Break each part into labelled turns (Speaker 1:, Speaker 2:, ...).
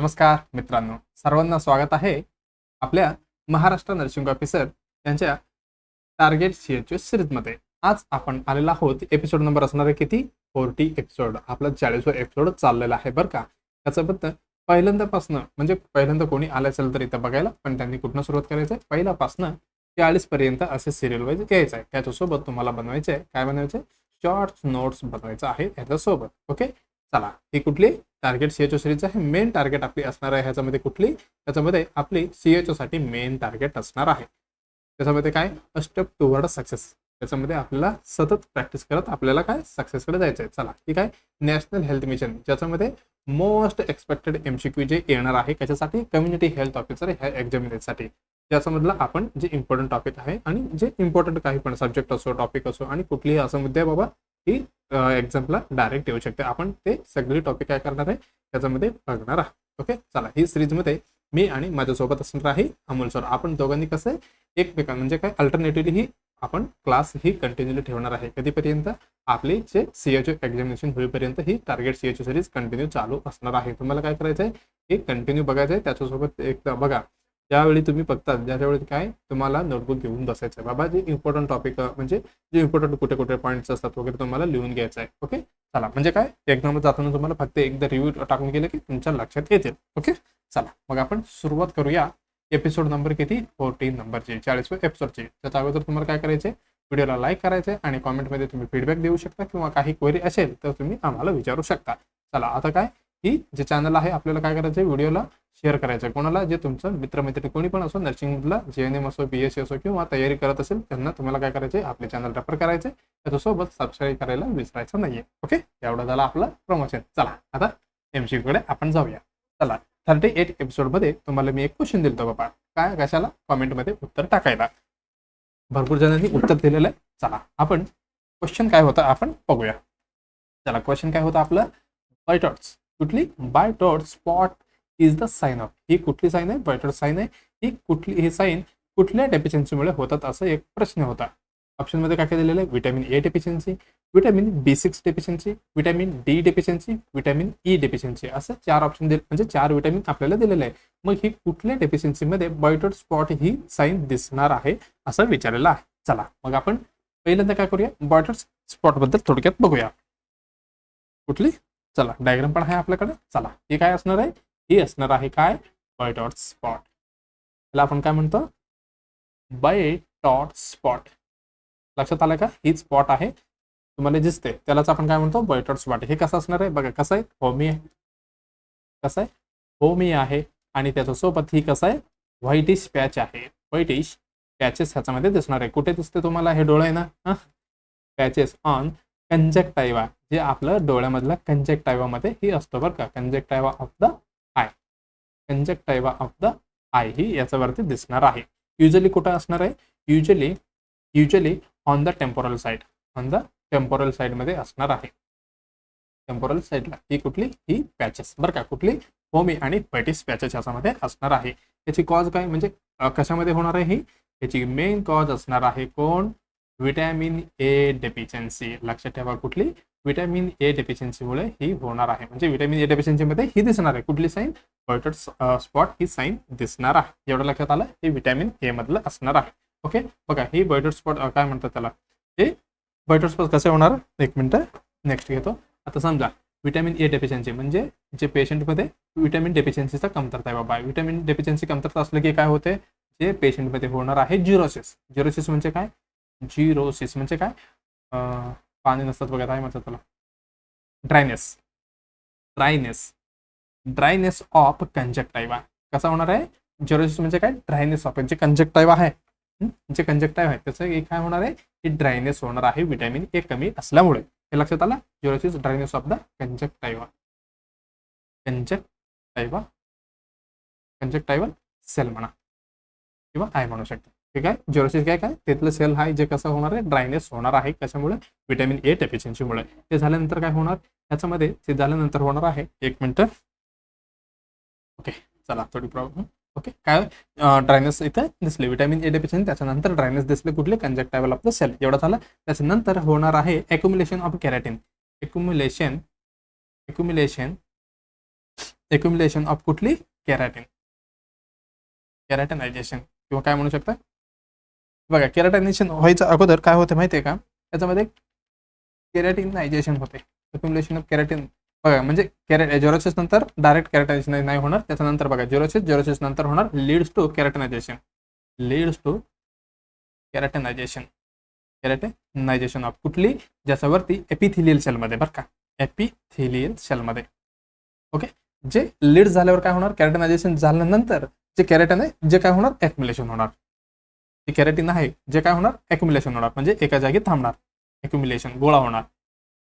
Speaker 1: नमस्कार मित्रांनो, सर्वांना स्वागत आहे आपल्या महाराष्ट्र नर्सिंग ऑफिसर यांच्या टार्गेट CHO सिरीजमध्ये. आज आपण आलेला आहोत एपिसोड नंबर असणार आहे किती 40 एपिसोड. आपला 40वा एपिसोड चाललेला आहे बरं का. त्याच्याबद्दल पहिल्यांदापासनं म्हणजे पहिल्यांदा कोणी आलं असेल तर इथं बघायला, पण त्यांनी कुठनं सुरुवात करायचं आहे, पहिल्यापासनं 40 पर्यंत असे सिरियल वाईज घ्यायचं आहे. त्याच्यासोबत तुम्हाला बनवायचे आहे, काय बनवायचं आहे, शॉर्ट्स नोट्स बनवायचं आहे त्याच्यासोबत. ओके, चला. ही कुठली टार्गेट CHO सिरीज आहे. मेन टार्गेट आपली असणार आहे ह्याच्यामध्ये कुठली, त्याच्यामध्ये आपली CHO साठी मेन टार्गेट असणार आहे. त्याच्यामध्ये काय, अ स्टेप टुवर्ड सक्सेस. त्याच्यामध्ये आपल्याला सतत प्रॅक्टिस करत आपल्याला काय सक्सेसकडे जायचं आहे. चला, ठीक आहे. नॅशनल हेल्थ मिशन, ज्याच्यामध्ये मोस्ट एक्सपेक्टेड MCQ जे येणार आहे त्याच्यासाठी कम्युनिटी हेल्थ ऑफिसर ह्या एक्झामिनेशनसाठी, त्याच्यामधलं आपण जे इम्पॉर्टंट टॉपिक आहे आणि जे इम्पॉर्टंट काही पण सब्जेक्ट असो, टॉपिक असो आणि कुठलीही असं मुद्दे आहे बाबा की एक्झामला डायरेक्ट येऊ शकते, आपण ते सगळे टॉपिक काय करणार आहे त्याच्यामध्ये बघणार आहोत. ओके, चला. ही सिरीजमध्ये मी आणि माझ्यासोबत असणार आहे अमोल सर. आपण दोघांनी कसं आहे एकमेकां म्हणजे काय अल्टरनेटिव्हली ही आपण क्लास ही कंटिन्यूली ठेवणार आहे. कधीपर्यंत, आपली जे CHO एक्झामिनेशन होईपर्यंत ही टार्गेट CHO सिरीज कंटिन्यू चालू असणार आहे. तुम्हाला काय करायचं आहे, हे कंटिन्यू बघायचं आहे. त्याच्यासोबत एकदा बघा, ज्यावेळी तुम्ही बघता त्यावेळी काय तुम्हाला नोटबुक घेऊन बसायचं आहे बाबा. जे इम्पॉर्टंट टॉपिक म्हणजे जे इम्पॉर्टंट कुठे कुठे पॉईंट्स असतात वगैरे तुम्हाला लिहून घ्यायचं आहे. ओके, चला. म्हणजे काय एक्झाम जाताना तुम्हाला फक्त एकदा रिव्ह्यू टाकून गेलं की तुमच्या लक्षात येतील. ओके, चला. मग आपण सुरुवात करूया एपिसोड नंबर किती 14 नंबरची, 40व्या एपिसोडची. त्याच्या अगोदर तुम्हाला काय करायचे, व्हिडिओला लाईक करायचे आणि कॉमेंटमध्ये तुम्ही फीडबॅक देऊ शकता किंवा काही क्वेरी असेल तर तुम्ही आम्हाला विचारू शकता. चला, आता काय, ही जे चॅनल आहे आपल्याला काय करायचं आहे, व्हिडिओला शेअर करायचं आहे. कोणाला, जे तुमचं मित्रमैत्रिणी कोणी पण असो, नर्सिंगमधला JNM असो, BSc असो किंवा तयारी करत असेल त्यांना तुम्हाला काय करायचे, आपले चॅनल रेफर करायचे. त्याच्यासोबत सबस्क्राईब करायला विसरायचं नाहीये. ओके, एवढं झालं आपलं प्रमोशन. चला, आता MCQ कडे आपण जाऊया. चला, 38 एपिसोडमध्ये तुम्हाला मी एक क्वेश्चन दिलतो बाबा, काय कशाला, कॉमेंटमध्ये उत्तर टाकायला. भरपूर जणांनी उत्तर दिलेलं आहे. चला, आपण क्वेश्चन काय होता आपण बघूया. चला, क्वेश्चन काय होता आपलं, बायटॉट्स. कुठली, Bitot spot is the sign of. ही कुठली साईन आहे, बायटॉट साईन आहे. ही कुठली, ही साईन कुठल्या डेफिशियन्सीमुळे होतात असं एक प्रश्न होता. ऑप्शनमध्ये काय काय दिलेलं आहे, vitamin A deficiency, vitamin B6 deficiency, vitamin D deficiency, vitamin E deficiency, असं 4 ऑप्शन म्हणजे 4 व्हिटॅमिन आपल्याला दिलेलं आहे. मग ही कुठल्या डेफिशियन्सीमध्ये बायटॉट स्पॉट ही साईन दिसणार आहे असं विचारलेलं आहे. चला, मग आपण पहिल्यांदा काय करूया, बायटॉट स्पॉट बद्दल थोडक्यात बघूया. कुठली, चला, डायग्राम पण आहे आपल्याकडे. चला, ही काय असणार आहे, ही असणार आहे काय, बायटॉट स्पॉट. त्याला आपण काय म्हणतो, बायटॉट स्पॉट. लक्षात आलं का, ही स्पॉट आहे तुम्हाला दिसते त्यालाच आपण काय म्हणतो, बायटॉट स्पॉट. हे कसं असणार आहे बघा, कसं आहे, होमी आहे, कसं आहे, होमी आहे आणि त्याच्यासोबत ही कसं आहे, व्हाईटिश पॅच आहे. व्हाईटिश पॅचेस ह्याच्यामध्ये दिसणार आहे. कुठे दिसते तुम्हाला, हे डोळे ना, पॅचेस ऑन कंजक्टायवा, जे आपलं डोळ्यामधला कंजक्टायवामध्ये ही असतो बरं का, conjunctiva of the eye. Conjunctiva of the eye ही याच्यावरती दिसणार आहे. युजली कुठं असणार आहे, usually on the temporal side, on the temporal साईडमध्ये असणार आहे. टेम्पोरल साईडला ही कुठली, ही पॅचेस बरं का, कुठली, होमी आणि व्हाईटिश पॅचेस याच्यामध्ये असणार आहे. याची कॉज काय म्हणजे कशामध्ये होणार आहे, ही याची मेन कॉज असणार आहे कोण, व्हिटॅमिन A डेफिशियन्सी. लक्षात ठेवा, कुठली, व्हिटॅमिन A डेफिशियन्सीमुळे ही होणार आहे. म्हणजे व्हिटॅमिन A डेफिशियन्सीमध्ये ही दिसणार आहे कुठली साईन, बायटॉट स्पॉट ही साईन दिसणार आहे. एवढं लक्षात आलं, हे व्हिटॅमिन A मधलं असणार आहे. ओके, बघा, ही बायटॉट स्पॉट काय म्हणतात त्याला, हे बायटॉट स्पॉट कसे होणार, एक मिनिट नेक्स्ट घेतो. आता समजा व्हिटॅमिन A डेफिशियन्सी म्हणजे जे पेशंटमध्ये व्हिटॅमिन डेफिशियन्सीचा कमतरता आहे बाबा. व्हिटॅमिन डेफिशियन्सी कमतरता असलं की काय होते, जे पेशंटमध्ये होणार आहे जिरोसिस. जिरोसिस म्हणजे काय, जिरोसिस म्हणजे काय, पाणी नसतात बघा, काय म्हणतात त्याला, ड्रायनेस. Dryness of कंजक्टायवा. कसा होणार आहे, जिरोसिस म्हणजे काय, ड्रायनेस ऑफ, जे कंजक्टायवा आहे, जे कंजक्टायवा आहे त्याचं काय होणार आहे, ही ड्रायनेस होणार आहे व्हिटॅमिन A कमी असल्यामुळे. हे लक्षात आलं, जिरोसिस, ड्रायनेस ऑफ द कंजक्टायवा. कंजक्टायवल सेल म्हणा किंवा आय म्हणू शकता. ठीक आहे, जिरोसिस काय काय, तिथलं सेल आहे जे कसं होणार आहे, ड्रायनेस होणार आहे. कशामुळे, व्हिटॅमिन A डेफिशियन्सीमुळे. ते झाल्यानंतर काय होणार, त्याच्यामध्ये ते झाल्यानंतर होणार आहे, एक मिनिट. ओके, चला, थोडी प्रॉब्लेम. ओके, काय ड्रायनेस इथे दिसले, व्हिटॅमिन A डेफिशियन्सी, त्याच्यानंतर ड्रायनेस दिसले कुठले, कंजक्टायवल ऑफ द सेल. एवढं झालं. त्याच्यानंतर होणार आहे एक्युमुलेशन ऑफ कॅरेटिन. एक्युम्युलेशन ऑफ कुठली? केरॅटिन. केरॅटिनायझेशन किंवा काय म्हणू शकता बघा, केरॅटिनायझेशन व्हायचं अगोदर काय होतं माहिती आहे का, त्याच्यामध्ये केरॅटिनायझेशन होते. एक्युम्युलेशन ऑफ केरॅटिन बघा, म्हणजे ज्युरोसिस नंतर डायरेक्ट केरॅटिनायझेशन नाही होणार. त्याच्यानंतर बघा ज्युरोसिस नंतर होणार leads to keratinization. Leads to keratinization. Keratinization of कुठली? ज्याच्यावरती एपिथिलियल सेलमध्ये बरं का, एपिथिलियल सेलमध्ये. ओके, जे लीड झाल्यावर काय होणार? केरॅटिनायझेशन झाल्यानंतर जे केरॅटिन आहे जे काय होणार? एक्युम्युलेशन होणार. जे केरॅटिन आहे जे काय होणार? एक्युम्युलेशन होणार, म्हणजे एका जागी थांबणार. एक्युम्युलेशन गोळा होणार.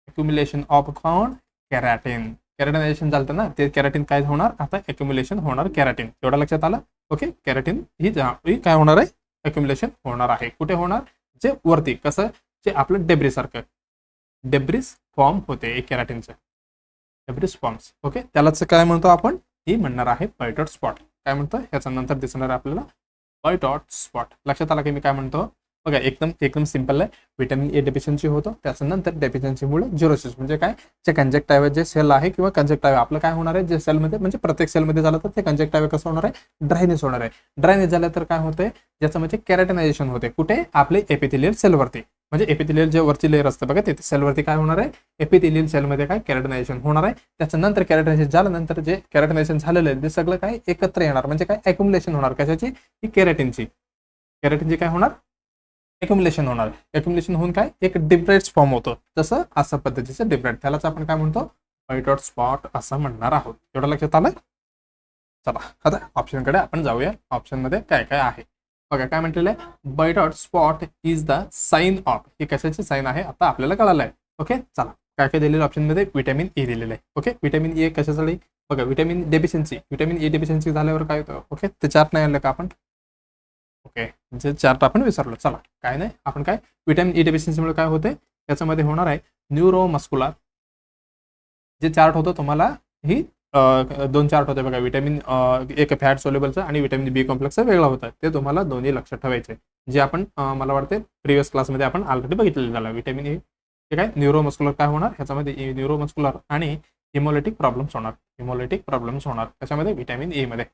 Speaker 1: एक्युम्युलेशन ऑफ कॉन? केरॅटिन. केरॅटिनायझेशन झालं ना, ते केरॅटिन काय होणार? आता एक्युम्युलेशन होणार केरॅटिन. एवढं लक्षात आलं? ओके, केरॅटिन ही काय होणार आहे? एक्युम्युलेशन होणार आहे. कुठे होणार? जे वरती कसं, जे आपलं डेब्रिस सारखं डेब्रिस फॉर्म होते एक केरॅटिनचं, डेब्रिस फॉर्म्स. ओके, त्यालाच काय म्हणतो आपण? ही म्हणणार आहे व्हाईट डॉट स्पॉट. काय म्हणतो? ह्याच्या नंतर दिसणार आपल्याला व्हाईट डॉट स्पॉट. लक्षात आला की मी काय म्हणतो? बघा, एकदम सिंपल आहे. व्हिटॅमिन ए डेफिशियन्सी होतं, त्याच्यानंतर डेफिशियन्सीमुळे ज्युरोसिस म्हणजे काय, जे कंजक्टायव्हा जे सेल आहे किंवा कंजक्टायव्हा आपलं काय होणार आहे, जे सेलमध्ये म्हणजे प्रत्येक सेलमध्ये झालं तर ते कंजक्टायव्हा कसं होणार आहे? ड्रायनेस होणार आहे. ड्रायनेस झालं तर काय होतंय? ज्याचं म्हणजे केरॅटिनायझेशन होते. कुठे? आपले एपिथिलियल सेलवरती. म्हणजे एपिथिलियल जे वरची लेअर असतं बघा, तिथे सेलवरती काय होणार आहे? एपिथिलियल सेलमध्ये काय केरॅटिनायझेशन होणार आहे. त्याच्यानंतर केरॅटिनायझेशन झाल्यानंतर जे केरॅटिनायझेशन झालेलं आहे ते सगळं काय एकत्र येणार, म्हणजे काय एक्युम्युलेशन होणार. कशाची? ही केरॅटिनची. केरॅटिनची काय होणार? एक्युम्युलेशन होणार. एक्युम्युलेशन होऊन काय एक डिब्राइड्स फॉर्म होतो, जसं अशा पद्धतीचं डिब्राइड. त्यालाच आपण काय म्हणतो? व्हाईट डॉट स्पॉट असं म्हणणार आहोत. एवढं लक्षात आलं? चला आता ऑप्शनकडे आपण जाऊया. ऑप्शनमध्ये काय काय आहे बघा. काय म्हटलेलं आहे? White dot spot is the sign of. हे कशाचे साइन आहे आता आपल्याला कळालं आहे. ओके, चला काय काय दिलेलं ऑप्शनमध्ये? व्हिटॅमिन ए दिलेलं आहे. ओके, व्हिटॅमिन ए कशासाठी? बघा, vitamin deficiency. Vitamin A deficiency झाल्यावर काय होतं? ओके, ते चार्ट नाही आलं का आपण? ओके, जे चार्ट आपण विसरलो. चला काय नाही, आपण काय व्हिटॅमिन ई डेफिशियन्सीमुळे काय होते त्याच्यामध्ये होणार आहे न्यूरोमस्कुलर. जे चार्ट होतं तुम्हाला ही दोन चार्ट होते बघा. व्हिटॅमिन एक फॅट सोल्युबलचं आणि व्हिटॅमिन बी कॉम्प्लेक्सचं वेगळं होतं. ते तुम्हाला दोन्ही लक्षात ठेवायचे, जे आपण मला वाटते प्रिव्हियस क्लासमध्ये आपण ऑलरेडी बघितलेलं झालं. व्हिटॅमिन ए हे काय न्यूरोमस्कुलर काय होणार ह्याच्यामध्ये? न्यूरोमस्कुलर आणि हिमोलिटिक प्रॉब्लेम्स होणार. हिमोलिटिक प्रॉब्लेम्स होणार त्याच्यामध्ये व्हिटॅमिन ए मध्ये.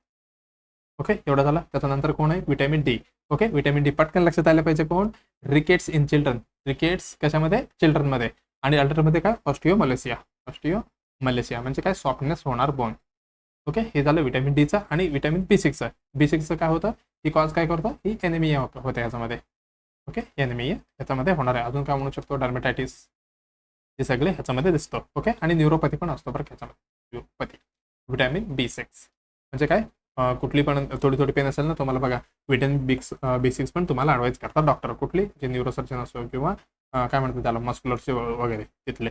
Speaker 1: ओके, एवढं झालं. त्याच्यानंतर कोण आहे? Vitamin D. Okay, vitamin D पटकन लक्षात आलं पाहिजे. कोण? Rickets in children. रिकेट्स कशामध्ये? चिल्ड्रनमध्ये. आणि अल्टरमध्ये काय? ऑस्टिओमलेशिया. ऑस्टिओमलेशिया म्हणजे काय? सॉफ्टनेस होणार बोन. ओके, हे झालं व्हिटॅमिन डीचं. आणि व्हिटॅमिन बी सिक्सचं. बी सिक्सचं काय होतं? ही कॉज काय करतं? ही एनिमिया होते ह्याच्यामध्ये. ओके, एनिमिया ह्याच्यामध्ये होणार आहे. अजून काय म्हणू शकतो? डर्मेटायटिस. हे सगळे ह्याच्यामध्ये दिसतो. ओके, आणि न्यूरोपॅथी पण असतो बरं ह्याच्यामध्ये. न्यूरोपॅथी. व्हिटॅमिन बी सिक्स म्हणजे काय? कुठली पण थोडी पेन असेल ना तुम्हाला बघा, व्हिटॅमिन बी सिक्स पण तुम्हाला ॲडवाइज करतात डॉक्टर. कुठली? जे न्यूरोसर्जन असो किंवा काय म्हणतात त्याला मस्क्युलरचे वगैरे तिथले.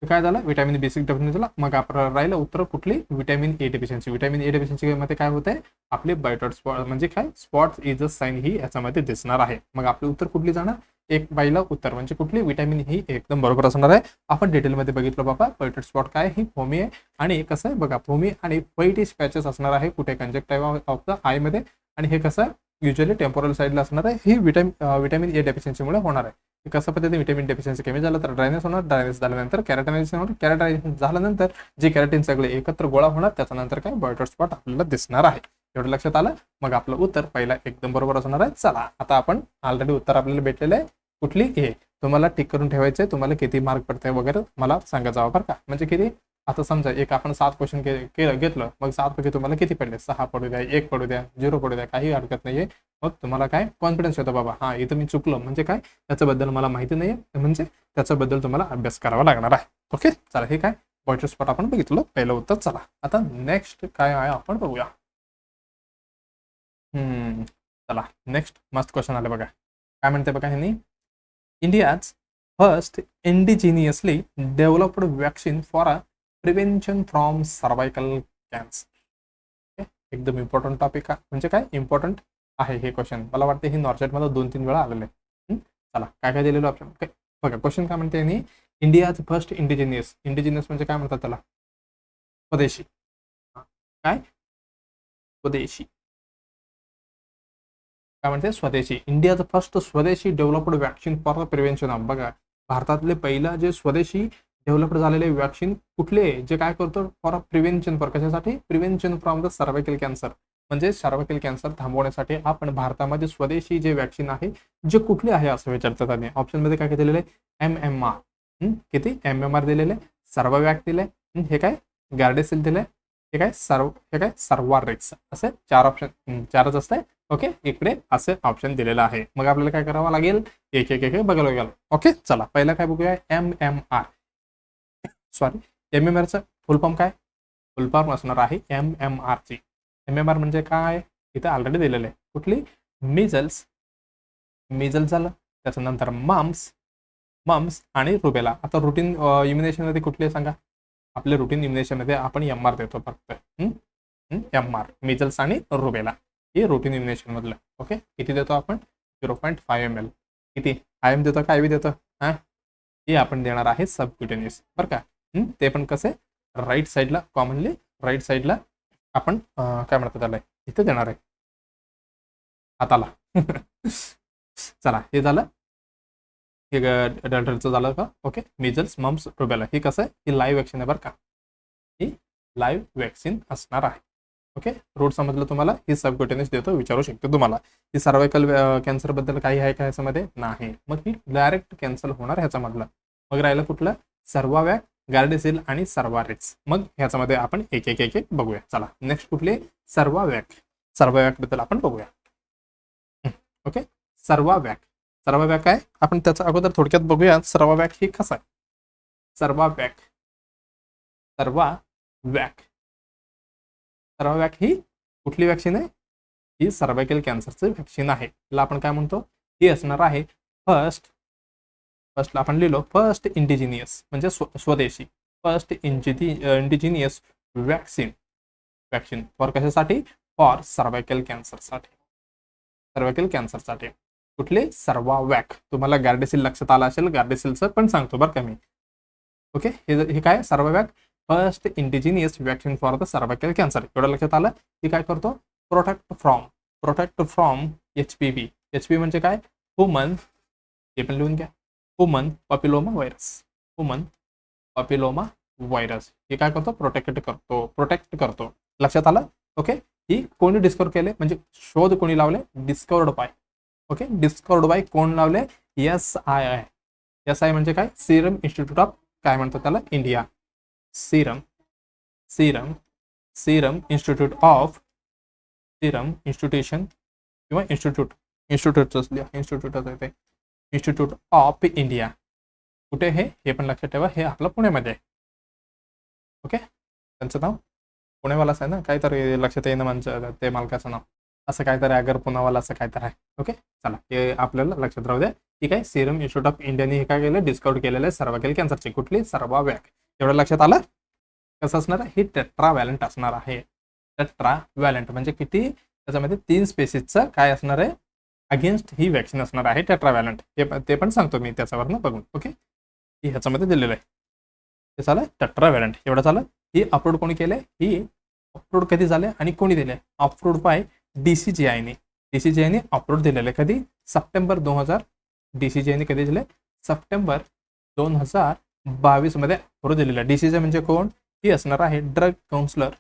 Speaker 1: काय झालं? व्हिटॅमिन बी सिक्स डेफिशियन्सी झाला. मग आपण राहिलं उत्तर कुठली? Vitamin A deficiency. Vitamin A deficiency मध्ये काय होत आहे? आपले व्हाईट डॉट स्पॉट म्हणजे काय? स्पॉट इज अ साइन ही याच्यामध्ये दिसणार आहे. मग आपले उत्तर कुठली जाणार? एक बाईला उत्तर म्हणजे कुठली? व्हिटॅमिन ही एकदम बरोबर असणार आहे. आपण डिटेलमध्ये बघितलं बाबा. व्हाईट डॉट स्पॉट काय? ही फोमी आहे. आणि कसं आहे बघा, फोमी आणि व्हाईटिश पॅचेस असणार आहे कुठे? कंजक्टिव्हा ऑफ द आय मध्ये. आणि हे कसं युजली टेम्पोरल साईडला असणार आहे. ही व्हिटॅमिन ए डेफिशियन्सीमुळे होणार आहे. कसं पद्धतीने व्हिटॅमिन डेफिशियन्सी कमी झालं तर ड्रायनेस होणार. ड्रायनेस झाल्यानंतर कॅरेटायझेशन होणार. कॅरेटायझेशन झाल्यानंतर जे कॅरेटिन सगळे एकत्र गोळा होणार. त्याच्यानंतर काय? व्हाईट डॉट स्पॉट आपल्याला दिसणार आहे. एवढं लक्षात आलं? मग आपलं उत्तर पहिला एकदम बरोबर असणार आहे. चला आता आपण ऑलरेडी उत्तर आपल्याला भेटलेलं आहे. कुठली? हे तुम्हाला टिक करून ठेवायचे. तुम्हाला किती मार्क पडते वगैरे मला सांगा जावं बरं का. म्हणजे किती? आता समजा एक आपण 7 क्वेश्चन घेतलं, मग 7 पैकी तुम्हाला किती पडले? 6 पडू द्या, 1 पडू द्या, 0 पडू द्या, काही हरकत नाहीये. मग तुम्हाला काय कॉन्फिडन्स येतो बाबा, हा इथं मी चुकलो म्हणजे काय त्याच्याबद्दल मला माहिती नाहीये, म्हणजे त्याच्याबद्दल तुम्हाला अभ्यास करावा लागणार आहे. ओके, चला हे काय व्हाईट डॉट स्पॉट आपण बघितलं पहिलं उत्तर. चला आता नेक्स्ट काय आहे आपण बघूया. चला नेक्स्ट मस्त क्वेश्चन आले बघा. काय म्हणते बघा ह्यांनी? India's first indigenously developed vaccine for a prevention from cervical cancer. एकदम इम्पॉर्टंट टॉपिक म्हणजे काय इम्पॉर्टंट आहे हे क्वेश्चन. मला वाटतं हे नॉर्चेटमध्ये 2-3 वेळा आलेलं आहे. चला काय काय दिलेलं ऑप्शन बघा. क्वेश्चन काय म्हणते यांनी? India's first indigenous. इंडिजिनियस म्हणजे काय म्हणतात त्याला? स्वदेशी. काय? स्वदेशी. काय म्हणते? स्वदेशी. इंडियाचं फर्स्ट स्वदेशी developed vaccine for prevention of. बघा, भारतातले पहिला जे स्वदेशी डेव्हलप्ड झालेले वॅक्सिन कुठले, जे काय करतो फॉर प्रिव्हेन्शन, फॉर कशासाठी, prevention from the cervical cancer, म्हणजे सर्व्हायकल कॅन्सर थांबवण्यासाठी आपण भारतामध्ये स्वदेशी जे वॅक्सिन आहे जे कुठले आहे असं विचारतात. आणि ऑप्शनमध्ये काय दिलेलं आहे, MMR. किती MMR दिलेले, सर्ववॅक दिले, हे काय गार्डेसिल दिले, हे काय सर्वारिक्स, असे 4 ऑप्शन, 4च असते. ओके, इकडे असे ऑप्शन दिलेलं आहे. मग आपल्याला काय करावं लागेल, एक एक एक बघायला लागेल. ओके, चला पहिला काय बघूया, MMR. सॉरी, MMRचं फुल फॉर्म काय, फुल फॉर्म असणार आहे MMR ची. MMR म्हणजे काय, इथं ऑलरेडी दिलेलं आहे. कुठली, मिझल्स झालं, त्याच्यानंतर मम्स आणि रुबेला. आता रुटीन इम्युनेशन मध्ये कुठले सांगा, आपल्या रुटीन इम्युनेशन मध्ये आपण MR देतो फक्त. MR, मिझल्स आणि रुबेला, हे रुटीन इम्युनेशन मधलं. ओके, किती देतो आपण, 0.5 ml. किती IM देतो का IV देतो, हे आपण देणार आहे सबक्युटेनियस, बरं का. ते पण कसे, राईट साईडला, कॉमनली राईट साईडला आपण काय म्हणतात त्याला, इथे देणार आहे हाताला. चला, हे झालं, हे डेल्टाचं झालं का. ओके, मिझल्स, मम्स, रुबेला, हे कसं आहे, ही लाईव्ह वॅक्सिन आहे बरं का, ही लाईव्ह वॅक्सिन असणार आहे. ओके, रूट समजलं तुम्हाला, ही सबक्युटेनियस देतो, विचारू शकतो तुम्हाला. ही सर्वायकल कॅन्सर बद्दल काही आहे का ह्याच्यामध्ये, नाही. मग ही डायरेक्ट कॅन्सर होणार ह्याच्यामधलं. मग राहिलं कुठलं, सर्वावॅक, गार्डेसिल आणि सर्वारिक्स. मग ह्याच्यामध्ये आपण एक एक बघूया. चला, नेक्स्ट कुठले, सर्वावॅक बद्दल आपण बघूया. ओके, सर्वावॅक काय, आपण त्याचा अगोदर थोडक्यात बघूया. सर्वावॅक ही कसं आहे, सर्वावॅक ही कुठली वॅक्सिन आहे, ही सर्वायकल कॅन्सरची वॅक्सिन आहे. तिला आपण काय म्हणतो, ही असणार आहे फर्स्टला आपण लिहिलो, फर्स्ट इंडिजिनियस म्हणजे स्वदेशी, फर्स्ट इंडिजिनियस वॅक्सिन फॉर कशासाठी, फॉर सर्वायकल कॅन्सरसाठी. कुठले, सर्वावॅक. तुम्हाला गार्डेसिल लक्षात आला असेल, गार्डेसिलचं पण सांगतो बरं का मी. ओके, हे काय, Cervavac first indigenous vaccine for the cervical cancer, एवढं लक्षात आलं. हे काय करतो, प्रोटेक्ट फ्रॉम HPV म्हणजे काय, ह्युमन, हे पण लिहून घ्या, ह्युमन पॅपिलोमा व्हायरस. हे काय करतो, प्रोटेक्ट करतो. लक्षात आलं. ओके, ही कोणी डिस्कवर केले, म्हणजे शोध कोणी लावले, discovered by. Okay, discovered by कोण लावले, SI म्हणजे काय, सिरम इन्स्टिट्यूट ऑफ, काय म्हणतात त्याला, इंडिया. सिरम इन्स्टिट्यूशन किंवा इन्स्टिट्यूट ऑफ इंडिया. कुठे हे पण लक्षात ठेवा, हे आपलं पुण्यामध्ये आहे. ओके, त्यांचं नाव पुणेवालाच आहे ना, काहीतरी लक्षात येईना म्हणजे ते मालकाचं नाव, असं काहीतरी अगर पुनावाला असं काहीतरी आहे. ओके, चला, हे आपल्याला लक्षात राहू द्या. ठीक आहे, सिरम इन्स्टिट्यूट ऑफ इंडियाने हे काय केलं, डिस्कवर केलेलं आहे सर्वायकल कॅन्सरची. कुठली, सर्वावॅक. एवढं लक्षात आलं. कसं असणार आहे, ही टेट्रावॅलंट असणार आहे. टेट्रावॅलंट म्हणजे किती, त्याच्यामध्ये 3 स्पेसिसचं काय असणार आहे, अगेन्स्ट ही वॅक्सिन असणार आहे टेट्रावॅलंट. ते पण सांगतो मी त्याच्यावरनं बघून. ओके, ही ह्याच्यामध्ये दिलेलं आहे. हे झालं टेट्रावॅलंट, एवढं झालं. ही अपलोड कोणी केले, ही अपलोड कधी झाले आणि कोणी दिले, अपलोड बाय DCGI ने अपलोड दिलेलं आहे. कधी, सप्टेंबर 2000. DCGI कधी दिले, सप्टेंबर 2022 मध्ये अपलोड दिलेलं आहे. DCGI म्हणजे कोण, ही असणार आहे ड्रग काउन्सिलर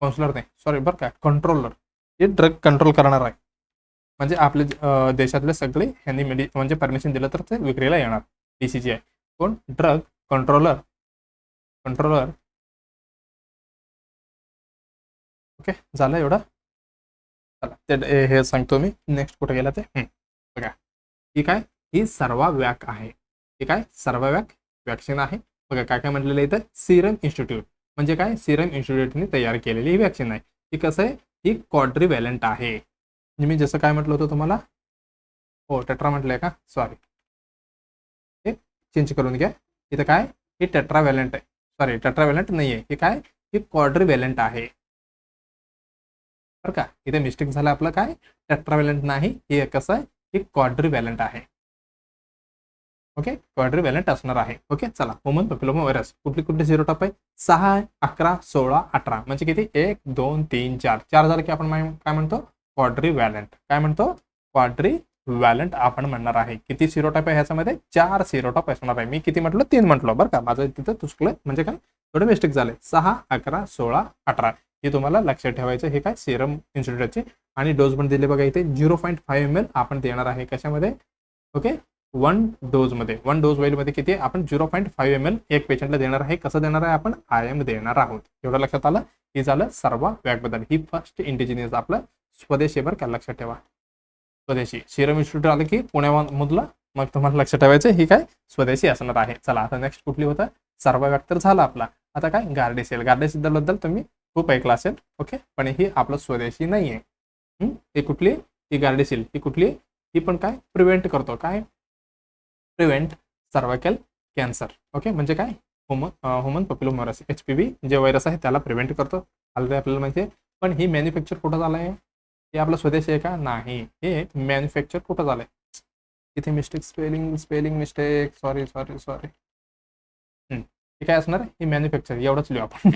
Speaker 1: नाही, सॉरी बरं का, कंट्रोलर. हे ड्रग कंट्रोल करणार आहे. म्हणजे आपले देशातले सगळे ह्यांनी म्हणजे परमिशन दिलं तर ते विक्रीला येणार. DCGI कोण, ड्रग कंट्रोलर. ओके, झालं एवढं. चला, ते हे सांगतो मी. नेक्स्ट कुठे गेला ते बघा. ही काय, ही सर्वावॅक आहे. ही काय, सर्वावॅक वॅक्सिन आहे. बघा काय काय म्हटलेलं इथं, सिरम इन्स्टिट्यूट म्हणजे काय, सिरम इन्स्टिट्यूटने तयार केलेली ही वॅक्सिन आहे. ही कसं आहे, ही क्वाड्रिव्हॅलंट आहे. म्हणजे मी जसं काय म्हटलं होतं तुम्हाला, हो टेट्रा म्हटलंय का, सॉरी, हे चेंज करून घ्या. इथं काय, ही टेट्रावॅलंट आहे, सॉरी टेट्रावॅलंट नाही आहे. हे काय, ही क्वाड्रिव्हॅलंट आहे बरं का. इथे मिस्टेक झालं आपलं, काय टेट्रावॅलंट नाही, हे कसं आहे, हे क्वाड्रिव्हॅलंट आहे. ओके, क्वाड्रिव्हॅलंट असणार आहे. ओके, चला, ह्युमन पॅपिलोमा व्हायरस कुठली सीरोटाईप आहे, 6, 11, 16, 18 म्हणजे किती, 1, 2, 3, 4 झालं की आपण काय म्हणतो, क्वाड्रिव्हॅलंट. काय म्हणतो, व्हॅलंट आपण म्हणणार आहे. किती सिरोटाईप आहे ह्याच्यामध्ये? 4 सिरोटाईप असणार आहे. मी किती म्हटलं? 3 म्हटलं बरं का, माझं तिथं चुकलं, म्हणजे काय थोडं मिस्टेक झालंय. 6, 11, 16, 18 हे तुम्हाला लक्षात ठेवायचं. हे काय सिरम इन्स्टिट्यूटचे. आणि डोस पण दिले बघा इथे 0.5 ml आपण देणार आहे. कशामध्ये? ओके, 1 डोजमध्ये. 1 डोज मध्ये किती आहे? आपण 0.5 ml एक पेशंटला देणार आहे. कसं देणार आहे? आपण IM देणार आहोत. एवढं लक्षात आलं? हे झालं सर्वावॅक बद्दल. ही फर्स्ट इंडिजिनियस आपलं स्वदेशी बरं का, लक्षात ठेवा. स्वदेशी सिरम इन्स्टिट्यूट आलं की पुण्यामधलं, मग तुम्हाला लक्षात ठेवायचं ही काय स्वदेशी असणार आहे. चला आता नेक्स्ट कुठली होतं? सर्वावॅक तर झालं आपला. आता काय गार्डेसिल. गार्डेसिल बद्दल तुम्ही खूप ऐकलं असेल. ओके, पण ही आपलं स्वदेशी नाही आहे. ही कुठली? ही गार्डेसिल. ही कुठली? ही पण काय प्रिव्हेंट करतो? काय प्रिव्हेंट? Cervical cancer. ओके, म्हणजे काय? ह्युमन पॅपिलोमायरस, HPV जे व्हायरस आहे त्याला प्रिव्हेंट करतो. ऑलरेडी आपल्याला माहिती आहे. पण ही मॅन्युफॅक्चर कुठं झालं आहे? हे आपलं स्वदेशी आहे का? नाही, हे मॅन्युफॅक्चर कुठं झालंय? इथे मिस्टेक, स्पेलिंग मिस्टेक, सॉरी. हे काय असणार आहे? ही मॅन्युफॅक्चर, एवढंच लिहू आपण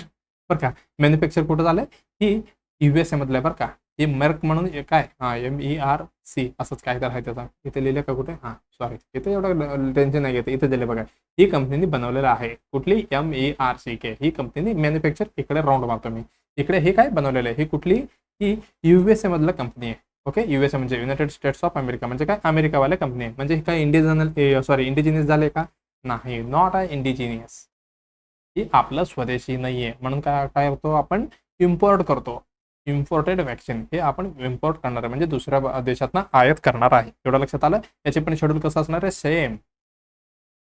Speaker 1: बरं का. मॅन्युफॅक्चर कुठं झालंय? ही USA मधलं आहे बरं का. हे मर्क म्हणून काय, MERC असंच काय तर आहे त्याचा. इथे लिहिलं का कुठे? सॉरी, इथे एवढं टेन्शन नाही घेते. इथे दिले बघा. ही कंपनीने बनवलेलं आहे. कुठली? MERCK. ही कंपनीने मॅन्युफॅक्चर, इकडे राऊंड मारतो मी, इकडे हे काय बनवलेलं आहे? ही कुठली? ही USA मधलं कंपनी आहे. ओके, USA म्हणजे युनायटेड स्टेट्स ऑफ अमेरिका, म्हणजे काय अमेरिकावाल्या कंपनी आहे. म्हणजे काय इंडिजिनियस झाले का? नाही, नॉट अ इंडिजिनियस. ही आपलं स्वदेशी नाहीये. म्हणून काय होतो? आपण इम्पोर्ट करतो. इम्पोर्टेड वॅक्सिन हे आपण इम्पोर्ट करणार आहे, म्हणजे दुसऱ्या देशातनं आयात करणार आहे. एवढं लक्षात आलं? याचे पण शेड्यूल कसं असणार आहे?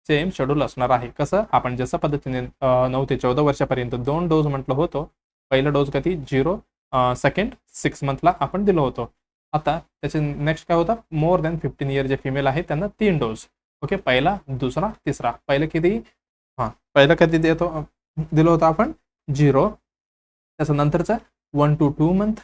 Speaker 1: सेम शेड्यूल असणार आहे. कसं? आपण जसं पद्धतीने 9 ते 14 वर्षापर्यंत 2 डोस म्हटलं होतं. पहिला डोस कधी? 0 सेकंड 6 मंथला आपण दिलं होतं. आता त्याचे नेक्स्ट काय होतं? मोर दॅन 15 इयर जे फिमेल आहे त्यांना 3 डोस. ओके, पहिला, दुसरा, तिसरा. पहिलं किती? पहिलं कधी दिलं होतं आपण? 0. त्याचं नंतरचा 1 to 2 मंथ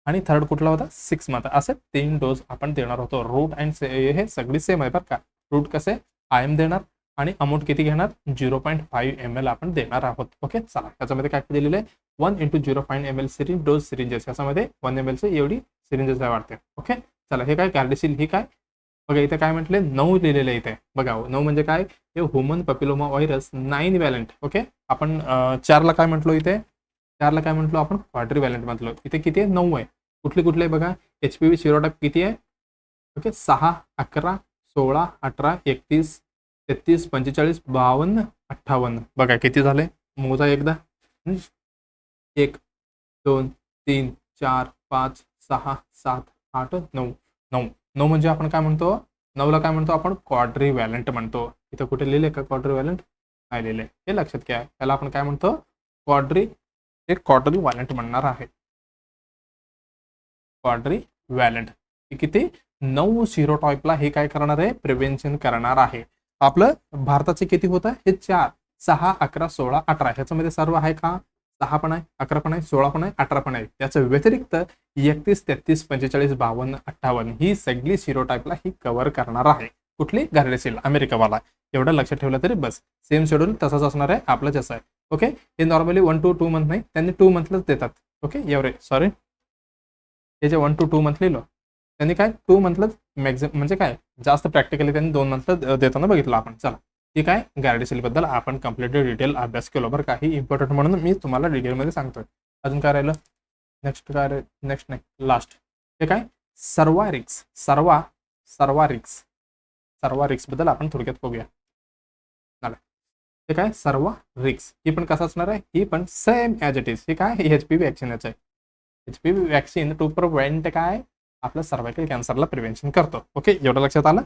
Speaker 1: आणि थर्ड कुठला होता? 6 मंथ. असे 3 डोस आपण देणार होतो. रूट अँड हे सगळी सेम आहे बरं का. रूट कसे? IM देणार आणि अमाऊंट किती घेणार? 0.5 ml आपण देणार आहोत. ओके, चला त्याच्यामध्ये काय दिलेलं आहे? 1 into 0.5 ml syringe, dose syringes. याच्यामध्ये 1 ml एवढी सिरिंजेस आहे वाटते. ओके, चला हे काय? गार्डेसिल. ही काय बघा इथे काय म्हटले? 9 लिहिलेलं इथे बघा. 9 म्हणजे काय? हे ह्युमन पॅपिलोमा व्हायरस 9 व्हॅलंट. ओके, आपण 4ला काय म्हटलो? इथे 4ला काय म्हटलो आपण? क्वाड्रिव्हॅलंट म्हटलो. इथे किती आहे? 9 आहे. कुठली आहे बघा? HPV सिरोटाईप किती आहे? ओके, 6, 11, 16, 18, 31, 33, 45, 52, 58. बघा किती झाले? मोजा एकदा. 1, 2, 3, 4, 5, 6, 7, 8, 9. 9 म्हणजे आपण काय म्हणतो? 9ला काय म्हणतो आपण? क्वाड्रिव्हॅलंट म्हणतो. इथं कुठे लिहिले का क्वाड्रिव्हॅलंट? नाही लिहिले. हे लक्षात घ्या. त्याला आपण काय म्हणतो? क्वाड्रिव्हॅलंट म्हणणार आहे. क्वाड्रिव्हॅलंट किती? 9 सिरोटाईपला हे काय करणार आहे? प्रिव्हेन्शन करणार आहे. आपलं भारताचे किती होतं? हे 4, 6, 11, 16, 18. ह्याच्यामध्ये सर्व आहे का? 6 पण आहे, 11 पण आहे, 16 पण आहे, 18 पण आहे. त्याच्या व्यतिरिक्त 31, 33, 45, 52, 58 ही सगळी सिरोटाईपला ही कव्हर करणार आहे. कुठली? गार्डेसिल, अमेरिकावाला. एवढं लक्षात ठेवलं तरी बस. सेम शेड्यूल तसंच असणार आहे आपलं जसं आहे. ओके, हे नॉर्मली 1 to 2 मंथ नाही, त्यांनी 2 मंथलाच देतात. ओके, एवढे सॉरी, हे जे 1 to 2 मंथ लिहिलं त्यांनी काय 2 मंथलाच मॅक्झिमम, म्हणजे काय जास्त प्रॅक्टिकली त्यांनी 2 मंथला देताना बघितलं आपण. चला, ठीक आहे. गार्डेसिल बद्दल आपण कम्प्लिटली डिटेल अभ्यास केलो बरं. काही इम्पॉर्टंट म्हणून मी तुम्हाला डिटेलमध्ये सांगतोय. अजून काय राहिलं? नेक्स्ट नाही, लास्ट. हे काय? सर्वारिक्स बद्दल आपण थोडक्यात बघूया. हे काय? सर्वारिक्स. ही पण कसं असणार आहे? ही पण सेम ॲज इट इज. हे काय? HPV वॅक्सिनच आहे. HPV वॅक्सिन टू प्रिव्हेंट काय? आपलं सर्वायकल कॅन्सरला प्रिव्हेन्शन करतो. ओके, एवढं लक्षात आलं?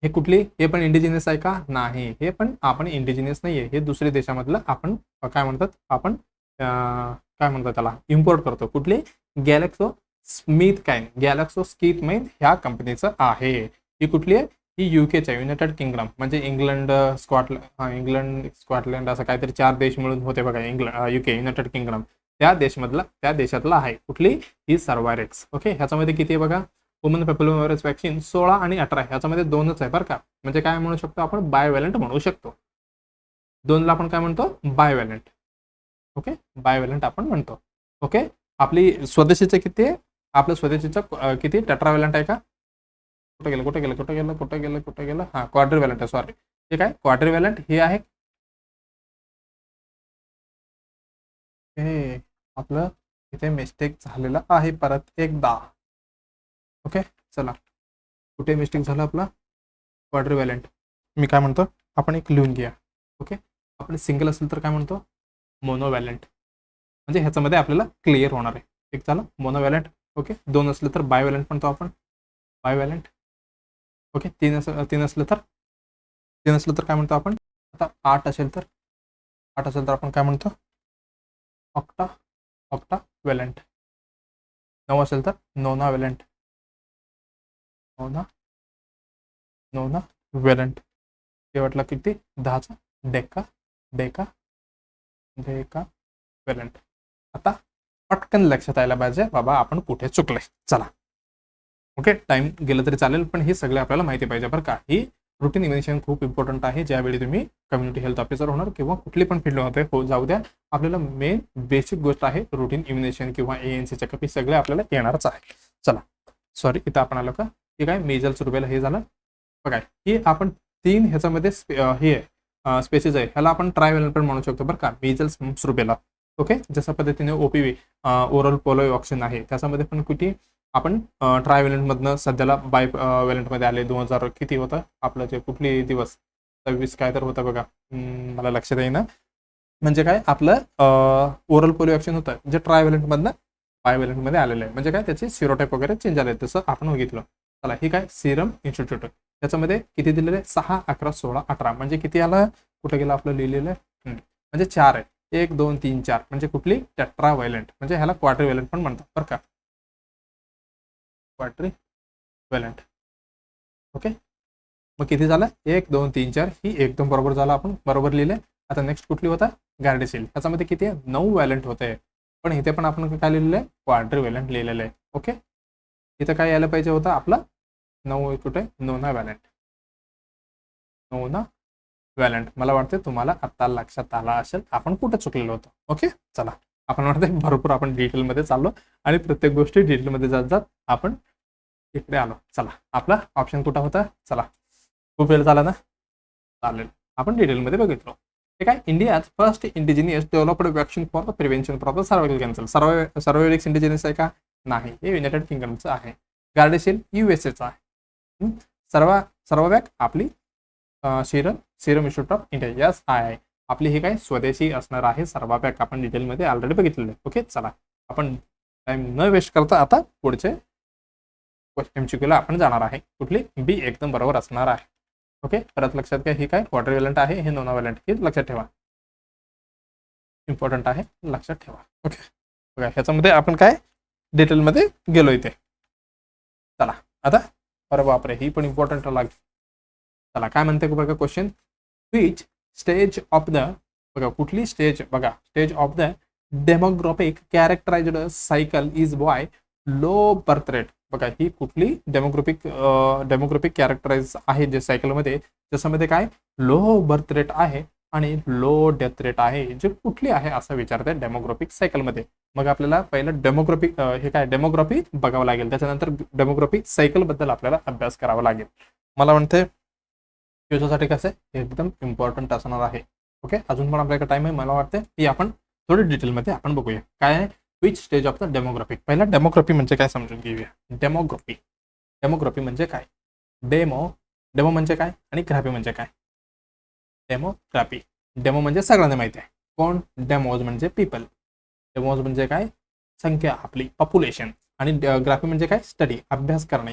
Speaker 1: हे कुठली? हे पण इंडिजिनियस आहे का? नाही, हे पण आपण इंडिजिनियस नाहीये. हे दुसऱ्या देशामधलं आपण काय म्हणतात? आपण काय म्हणतात त्याला? इम्पोर्ट करतो. कुठली? गॅलेक्सोस्मिथकाइन ह्या कंपनीचं आहे. ही कुठली आहे? ही UKचं आहे, युनायटेड किंगडम. म्हणजे इंग्लंड, स्कॉटलंड असं काहीतरी 4 देश मिळून होते बघा. UK, युनायटेड किंगडम, त्या देशातला आहे. कुठली? ही सर्वारिक्स. ओके, ह्याच्यामध्ये किती आहे बघा? ह्युमन पॅपिलोमाव्हायरस वॅक्सिन 16 आणि 18. ह्याच्यामध्ये 2च आहे बरं का. म्हणजे काय म्हणू शकतो आपण? बायव्हॅलंट म्हणू शकतो. 2ला आपण काय म्हणतो? बायव्हॅलंट. ओके, बायव्हॅलंट आपण म्हणतो. ओके, आपली स्वदेशीचं किती आहे? आपल्या स्वदेशीचं किती? टेट्राव्हॅलंट आहे का? कुठे गेलं हा क्वाड्रिव्हॅलंट आहे, सॉरी. हे काय क्वाड्रिव्हॅलंट हे आहे. हे आपलं इथे मिस्टेक झालेलं आहे परत एकदा. ओके चला, कुठे मिस्टेक झालं आपला क्वाड्रिव्हॅलंट. मी काय म्हणतो आपण एक लिहून घ्या. ओके, आपण सिंगल असेल तर काय म्हणतो मोनोव्हॅलंट. म्हणजे ह्याच्यामध्ये आपल्याला क्लिअर होणार आहे. एक झालं मोनोव्हॅलंट. ओके, दोन असलं तर बायव्हॅलंट म्हणतो आपण, बायव्हॅलंट. ओके, तीन असलं तर काय म्हणतो आपण. आता आठ असेल तर आपण काय म्हणतो ऑक्टाव्हॅलंट. 9 असेल तर नोनाव्हॅलंट. नोनाव्हॅलंट. हे वाटलं किती 10चा डेकाव्हॅलंट. आता पटकन लक्षात यायला पाहिजे बाबा आपण कुठे चुकले. चला ओके, टाइम गेलं तरी चालेल पण हे सगळे आपल्याला माहिती पाहिजे बरं का. ही रुटीन इम्युनेशन खूप इम्पॉर्टंट आहे. ज्यावेळी तुम्ही कम्युनिटी हेल्थ ऑफिसर होणार किंवा कुठली पण फील्डमध्ये हो जाऊ द्या, आपल्याला मेन बेसिक गोष्ट आहे रुटीन इम्युनेशन किंवा ANC चेकअप. हे सगळे आपल्याला येणारच आहे. चला सॉरी, इथं आपण आलो का. हे काय मेजल्स रुबेला हे झालं बघा. ही आपण 3 ह्याच्यामध्ये हे स्पेसिस आहे, ह्याला आपण ट्रायव्हॅलंट पण म्हणू शकतो बरं का. Measles mumps rubella. ओके, जशा पद्धतीने OPV ओरल पोलिओ वॅक्सिन आहे, त्याच्यामध्ये पण किती आपण ट्रायव्हॅलंटमधनं सध्याला बायव्हॅलंटमध्ये आले. 2000 किती होतं आपलं जे कुठली दिवस 26 काय तर होतं बघा, मला लक्षात येईना. म्हणजे काय आपलं ओरल पोलिओ वॅक्सिन होतं जे ट्रायव्हॅलंटमधनं बायव्हॅलंटमध्ये आलेलं आहे. म्हणजे काय त्याचे सिरोटाईप वगैरे चेंज झाले, तसं आपण बघितलं. चला, ही काय सिरम इन्स्टिट्यूट. त्याच्यामध्ये किती दिलेले 6, 11, 16, 18. म्हणजे किती आलं, कुठे गेलं आपलं लिहिलेलं म्हणजे 4 आहे. 1 2 3 4 म्हणजे कुठली टेट्राव्हायलंट. म्हणजे ह्याला क्वाड्रिव्हॅलंट पण म्हणतात बरं का, क्वाड्रिव्हॅलंट. ओके, मग किती झालं 1 2 3 4. ही एकदम बरोबर झालं, आपण बरोबर लिहिले. आता नेक्स्ट कुठली होता गार्डेसिल. त्याच्यामध्ये किती आहे 9 व्हॅलंट होते, पण इथे पण आपण काय लिहिलेलं आहे क्वाड्रिव्हॅलंट लिहिलेलं आहे. ओके, इथं काय यायला पाहिजे होतं आपलं 9 कुठे नोनाव्हॅलंट. नोनाव्हॅलंट. मला वाटतं तुम्हाला आता लक्षात आला असेल आपण कुठे चुकलेलो होतो. ओके चला, आपण वाटतं भरपूर आपण डिटेलमध्ये चाललो आणि प्रत्येक गोष्टी डिटेलमध्ये जात जात आपण इकडे आलो. चला, आपला ऑप्शन कुठं होता. चला, खूप वेळ झाला ना, चालेल आपण डिटेलमध्ये बघितलो. हे काय India's first indigenous developed vaccine for the prevention for the cervical cancer. Cervarix indigenous आहे का, नाही, हे युनायटेड किंगडमचं आहे. गार्डेसिल USA आहे. सर्ववॅक आपली Serum institute of India yes आहे. आपली हे काय स्वदेशी असणार आहे. सर्वावॅक आपण डिटेलमध्ये ऑलरेडी बघितलेलं आहे. ओके चला, आपण टाइम न वेस्ट करता आता पुढचे MCQला आपण जाणार आहे. कुठली बी एकदम बरोबर असणार आहे. ओके, परत लक्षात घ्या, हे काय क्वाड्रिव्हॅलंट आहे, हे नोनाव्हॅलंट. हे लक्षात ठेवा, इम्पॉर्टंट आहे, लक्षात ठेवा. ओके बघा, ह्याच्यामध्ये आपण काय डिटेलमध्ये गेलो इथे. चला आता, अरे बापरे, ही पण इम्पॉर्टंट लागते. चला काय म्हणते बघा question, which stage of the, बघा कुठली स्टेज, बघा stage of the demographic कॅरेक्टराइज्ड cycle is by low birth rate. बघा ही कुठली डेमोग्राफिक कॅरेक्टराइज आहे जे सायकलमध्ये, ज्याच्यामध्ये काय लो बर्थ रेट आहे आणि लो डेथ रेट आहे, जे कुठली आहे असं विचारते डेमोग्राफिक सायकलमध्ये. मग आपल्याला पहिलं डेमोग्राफिक हे काय डेमोग्राफी बघावं लागेल, त्याच्यानंतर डेमोग्राफिक सायकल बद्दल आपल्याला अभ्यास करावा लागेल. मला म्हणते फ्युचरसाठी कसं एकदम इम्पॉर्टंट असणार आहे. ओके, अजून पण आपल्याकडे टाइम आहे. मला वाटतं की आपण थोडी डिटेलमध्ये आपण बघूया काय आहे which stage of the demography. पहिला डेमोग्राफी म्हणजे काय समजून घेऊया. डेमोग्राफी म्हणजे काय, डेमो म्हणजे काय आणि ग्राफी म्हणजे काय. डेमो म्हणजे सगळ्यांना माहिती आहे कोण, डेमोज म्हणजे पीपल. डेमोज म्हणजे काय संख्या आपली पॉप्युलेशन, आणि ग्राफी म्हणजे काय स्टडी अभ्यास करणे.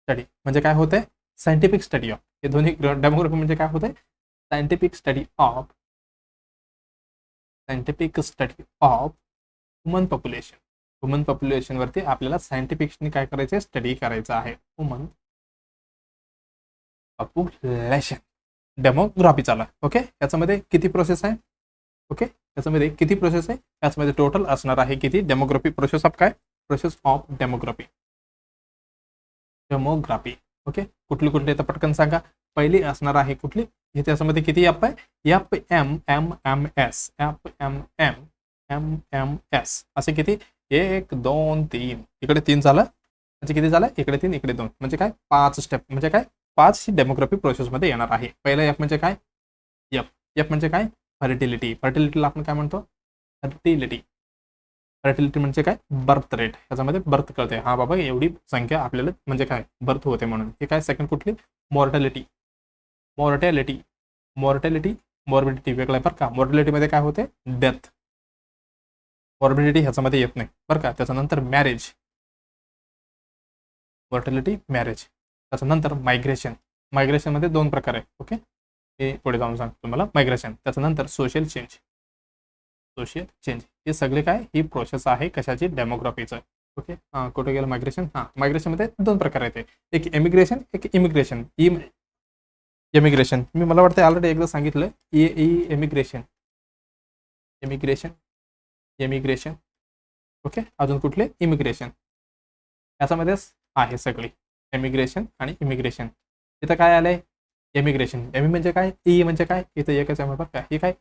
Speaker 1: स्टडी म्हणजे काय होते सायंटिफिक स्टडी ऑफ, हे दोन्ही डेमोग्राफी म्हणजे काय होते scientific study of human population. Human population वरती आपल्याला सायंटिफिकली काय करायचं स्टडी करायचं आहे, ह्युमन पॉप्युलेशन. डेमोग्राफी चाला. ओके, याच्यामध्ये किती प्रोसेस आहे, ओके याच्यामध्ये किती प्रोसेस आहे, याच्यामध्ये टोटल असणार आहे किती डेमोग्राफी प्रोसेस ऑफ काय प्रोसेस ऑफ डेमोग्राफी. ओके, कुठली कुठली तर पटकन सांगा. पहिली असणार आहे कुठली, हे त्याच्यामध्ये किती एफ आहे, FMMS असे किती 1 2 3, इकडे 3 झालं, म्हणजे किती झालं, इकडे 3 इकडे 2, म्हणजे काय 5 स्टेप, म्हणजे काय 5 ही डेमोग्राफी प्रोसेसमध्ये येणार आहे. पहिलं एफ म्हणजे काय, एफ एफ म्हणजे काय, फर्टिलिटी. फर्टिलिटीला आपण काय म्हणतो, फर्टिलिटी. फर्टिलिटी म्हणजे काय, बर्थ रेट. याच्यामध्ये बर्थ कळते, हा बाबा एवढी संख्या आपल्याला म्हणजे काय बर्थ होते म्हणून. हे काय सेकंड कुठली, मॉर्टॅलिटी. मॉर्टॅलिटी मॉर्टॅलिटी मॉर्बिडिटी वेगळा आहे बरं का. मॉर्टॅलिटीमध्ये काय होते, डेथ. मॉर्बिडिटी ह्याच्यामध्ये येत नाही बरं का. त्याच्यानंतर मॅरेज, मॉर्टॅलिटी मॅरेज. त्याच्यानंतर मायग्रेशन. मायग्रेशनमध्ये 2 प्रकार आहे. ओके, हे पुढे जाऊन सांगतो तुम्हाला मायग्रेशन. त्याच्यानंतर सोशल चेंज. सोशल चेंज हे सगळे काय, ही प्रोसेस आहे कशाची, डेमोग्राफीचं. ओके, कुठे गेलं मायग्रेशन. मायग्रेशनमध्ये 2 प्रकार आहेत, एक इमिग्रेशन, एक इमिग्रेशन. इमिग्रेशन मी मला वाटतं ऑलरेडी एकदा सांगितलं, इमिग्रेशन, इमिग्रेशन, इमिग्रेशन. ओके, अजून कुठले, इमिग्रेशन. याच्यामध्येच आहे सगळी, इमिग्रेशन आणि इमिग्रेशन. इथं काय आलंय, इमिग्रेशन. एमी म्हणजे काय, ई म्हणजे काय, इथं एकच आहे बाबा, हे काय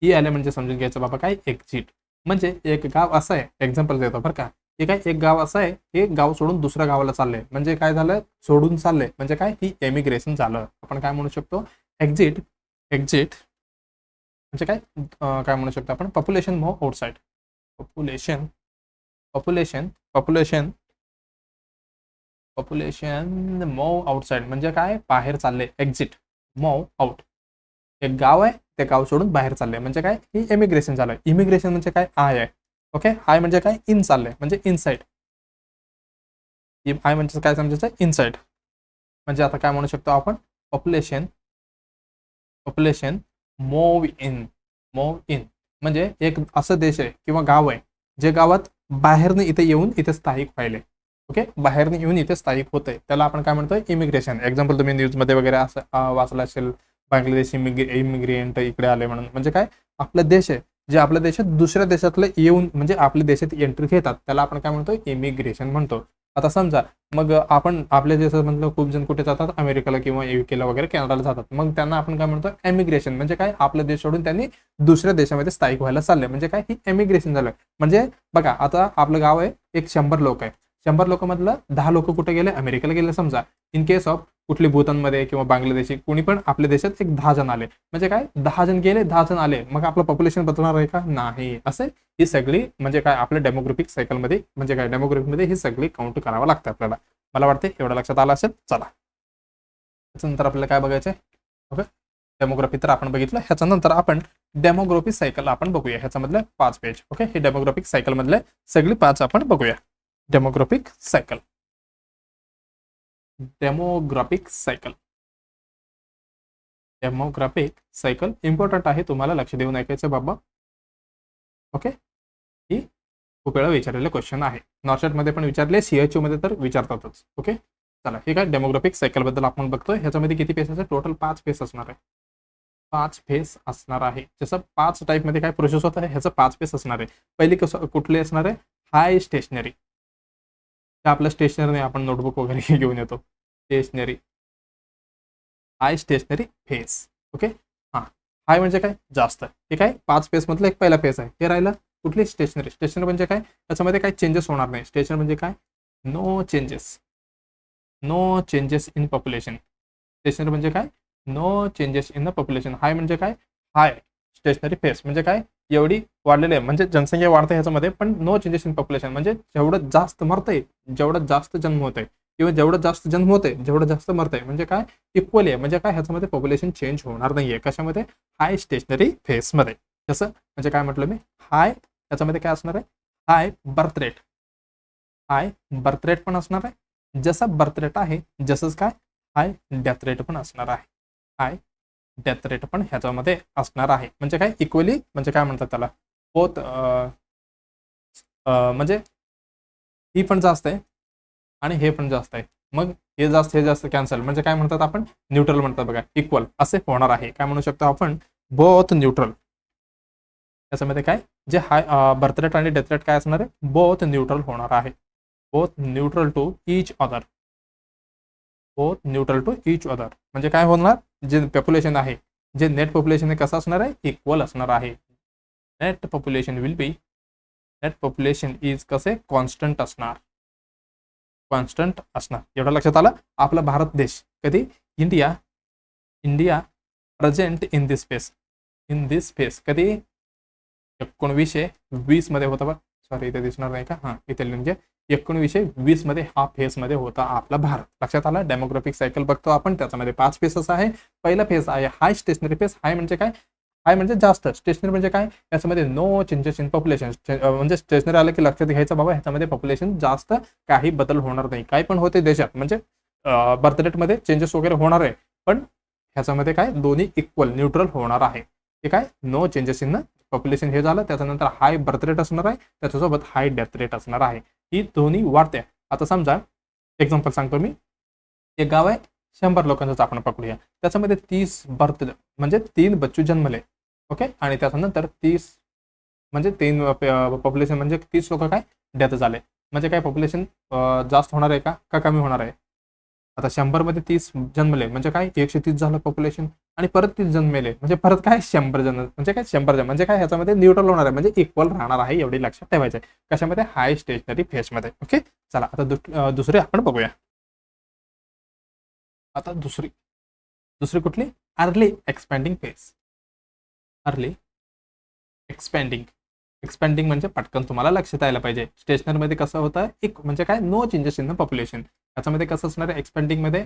Speaker 1: ई आले म्हणजे समजून घ्यायचं बाबा काय, एक्झिट. म्हणजे एक गाव असं आहे, एक्झाम्पल देतो बरं का. हे काय, एक गाव असं आहे, हे गाव सोडून दुसऱ्या गावाला चाललंय, म्हणजे काय झालं, सोडून चाललंय, म्हणजे काय, ही एमिग्रेशन झालं. आपण काय म्हणू शकतो, एक्झिट. एक्झिट म्हणजे काय, काय म्हणू शकतो आपण, population move outside. Population population population population move outside म्हणजे काय, बाहेर चालले. Exit, move out. एक गाव आहे, ते गाव सोडून बाहेर चाललंय, म्हणजे काय, ही इमिग्रेशन झालं. इमिग्रेशन म्हणजे काय, आय आहे. ओके, आय म्हणजे काय, इन चाललंय, म्हणजे इनसाइड. आय म्हणजे काय समजायचं, इनसाइड. म्हणजे आता काय म्हणू शकतो आपण, population population move in. Move in म्हणजे एक असं देश आहे किंवा गाव आहे, जे गावात बाहेरनं इथे येऊन इथे स्थायिक व्हायले. ओके, बाहेरनं येऊन इथे स्थायिक होतंय, त्याला आपण काय म्हणतोय, इमिग्रेशन. एक्झाम्पल तुम्ही न्यूजमध्ये वगैरे असं वाचलं असेल, बांगलादेश इमिग्रेंट इकडे आले म्हणून. म्हणजे काय, आपला देश आहे, जे आपल्या देशात दुसऱ्या देशातलं येऊन म्हणजे आपल्या देशात एंट्री घेतात, त्याला आपण काय म्हणतो, इमिग्रेशन म्हणतो. आता समजा मग आपण आपल्या देशामधलं खूप जण कुठे जातात, अमेरिकेला किंवा युकेला वगैरे कॅनडाला जातात, मग त्यांना आपण काय म्हणतो, एमिग्रेशन. म्हणजे काय, आपला देश सोडून त्यांनी दुसऱ्या देशामध्ये स्थायिक व्हायला चाललंय, म्हणजे काय, ही एमिग्रेशन झालं. म्हणजे बघा, आता आपलं गाव आहे, एक 100 लोक आहे, 100 लोकांमधलं 10 लोक कुठे गेले, अमेरिकेला गेले समजा. इन केस ऑफ कुठले भूतानमध्ये किंवा बांगलादेशी कोणी पण आपल्या देशात एक 10 जण आले, म्हणजे काय, 10 जण गेले, 10 जण आले, मग आपलं पॉप्युलेशन बदलणार आहे का, नाही. असे ही सगळी म्हणजे काय, आपल्या डेमोग्राफिक सायकलमध्ये म्हणजे काय, डेमोग्राफीमध्ये ही सगळी काउंट करावं लागतं आपल्याला. मला वाटते एवढं लक्षात आलं असेल. चला, त्याच्यानंतर आपल्याला काय बघायचंय, ओके, डेमोग्राफी तर आपण बघितलं. ह्याच्यानंतर आपण डेमोग्राफी सायकल आपण बघूया. ह्याच्यामधले 5 पेज. ओके, हे डेमोग्राफिक सायकल मधले सगळी 5 आपण बघूया. Demographic cycle. Demographic cycle. Demographic cycle important आहे, तुम्हाला लक्ष देऊन ऐकायचं बाबा. ओके, ही खूप वेळा विचारलेले क्वेश्चन आहे, नॉर्शेटमध्ये पण विचारले, सीएचओ मध्ये तर विचारतातच. ओके, चला, हे काय, डेमोग्राफिक सायकल बद्दल आपण बघतोय. ह्याच्यामध्ये किती फेस आहे, टोटल 5 फेस असणार आहे. 5 फेस असणार आहे. जसं 5 टाईपमध्ये काय प्रोसेस होत आहे, ह्याचं 5 फेस असणार आहे. पहिली कसं कुठले असणार आहे, हाय स्टेशनरी. आपलं स्टेशनरी आपण नोटबुक वगैरे घेऊन येतो, स्टेशनरी. हाय स्टेशनरी फेस. ओके, हाय म्हणजे काय, जास्त. हे काय 5 फेस मधलं एक पहिला फेस आहे. हे राहिलं कुठली, स्टेशनरी. स्टेशनरी म्हणजे काय, त्याच्यामध्ये काही चेंजेस होणार नाही. स्टेशनरी म्हणजे काय, no changes. No changes in population. Stationary म्हणजे काय, no changes in the population. High म्हणजे काय, हाय स्टेशनरी फेस म्हणजे काय, एवढी वाढलेली आहे, म्हणजे जनसंख्या वाढते ह्याच्यामध्ये, पण नो चेंजेस इन पॉप्युलेशन म्हणजे जेवढं जास्त मरतंय, जेवढं जास्त जन्म होत आहे किंवा जेवढं जास्त जन्म होते जेवढं जास्त मरतंय, म्हणजे काय, इक्वली आहे. म्हणजे काय, ह्याच्यामध्ये पॉप्युलेशन चेंज होणार नाहीये. कशामध्ये, हाय स्टेशनरी फेसमध्ये. कसं म्हणजे काय म्हटलं मी, हाय ह्याच्यामध्ये काय असणार आहे, हाय बर्थ रेट. हाय बर्थ रेट पण असणार आहे. जसं बर्थ रेट आहे जसंच काय, हाय डेथ रेट पण असणार आहे. हाय डेथ रेट पण ह्याच्यामध्ये असणार आहे. म्हणजे काय, इक्वली म्हणजे काय म्हणतात त्याला, बोथ म्हणजे ही पण जास्त आहे आणि हे पण जास्त आहे. मग हे जास्त कॅन्सल म्हणजे काय म्हणतात आपण, न्यूट्रल म्हणतात बघा, इक्वल असे होणार आहे. काय म्हणू शकतो आपण, बोथ न्यूट्रल. त्याच्यामध्ये काय, जे हाय बर्थ रेट आणि डेथ रेट काय असणार आहे, बोथ न्यूट्रल होणार आहे. Both neutral to each other. Both neutral to each other म्हणजे काय होणार, जे पॉप्युलेशन आहे, जे नेट पॉप्युलेशन आहे कसं असणार आहे, इक्वल असणार आहे. Net population will be, net population is कसे, कॉन्स्टंट असणार. कॉन्स्टंट असणार. एवढं लक्षात आलं. आपला भारत देश कधी India present in this face कधी 1920 मध्ये होता बघ. सॉरी इथे दिसणार नाही का, हा इथे म्हणजे 1920 मध्ये हा फेज मध्ये होता आपला भारत. लक्षात आला. डेमोग्राफिक सायकल बघतो आपण, त्याच्यामध्ये 5 फेसेस आहे. पहिला फेज आहे हाय स्टेशनरी फेज. हाय म्हणजे काय, हाय म्हणजे जास्त, स्टेशनरी म्हणजे काय, याच्यामध्ये नो चेंजेस इन पॉप्युलेशन. म्हणजे स्टेशनरी आलं की लक्षात घ्यायचं बाबा ह्याच्यामध्ये पॉप्युलेशन जास्त काही बदल होणार नाही. काही पण होते देशात म्हणजे बर्थ रेटमध्ये चेंजेस वगैरे होणार आहे, पण ह्याच्यामध्ये काय दोन्ही इक्वल न्यूट्रल होणार आहे. हे काय नो चेंजेस इन पॉप्युलेशन हे झालं. त्याच्यानंतर हाय बर्थ रेट असणार आहे, त्याच्यासोबत हाय डेथ रेट असणार आहे. ही दोन्ही वाढते. आता समजा एक्झाम्पल सांगतो मी. एक गाव आहे 100 लोकांचाच आपण पकडूया. त्याच्यामध्ये 30 बर्थ म्हणजे 3 बच्चू जन्मले. ओके. आणि त्याच्यानंतर 30 म्हणजे 3 पॉप्युलेशन म्हणजे 30 लोक काय डेथ झाले. म्हणजे काय पॉप्युलेशन जास्त होणार आहे का कमी होणार आहे. आता 100 मध्ये 30 जन्मले म्हणजे काय 130 झालं पॉप्युलेशन. आणि परत 30 जन्मले म्हणजे परत काय 100 जण म्हणजे काय 100 जण म्हणजे काय ह्याच्यामध्ये न्यूट्रल होणार आहे, म्हणजे इक्वल राहणार आहे. एवढी लक्षात ठेवायचं आहे. कशामध्ये हाय स्टेशनरी फेजमध्ये. ओके. चला आता दुसरे आपण बघूया. आता दुसरी कुठली, अर्ली एक्सपॅन्डिंग फेज. अर्ली एक्सपॅन्डिंग म्हणजे पटकन तुम्हाला लक्षात यायला पाहिजे. स्टेशनरीमध्ये कसं होतं एक म्हणजे काय no changes in the population. याच्यामध्ये कसं असणार आहे एक्सपॅन्डिंग मध्ये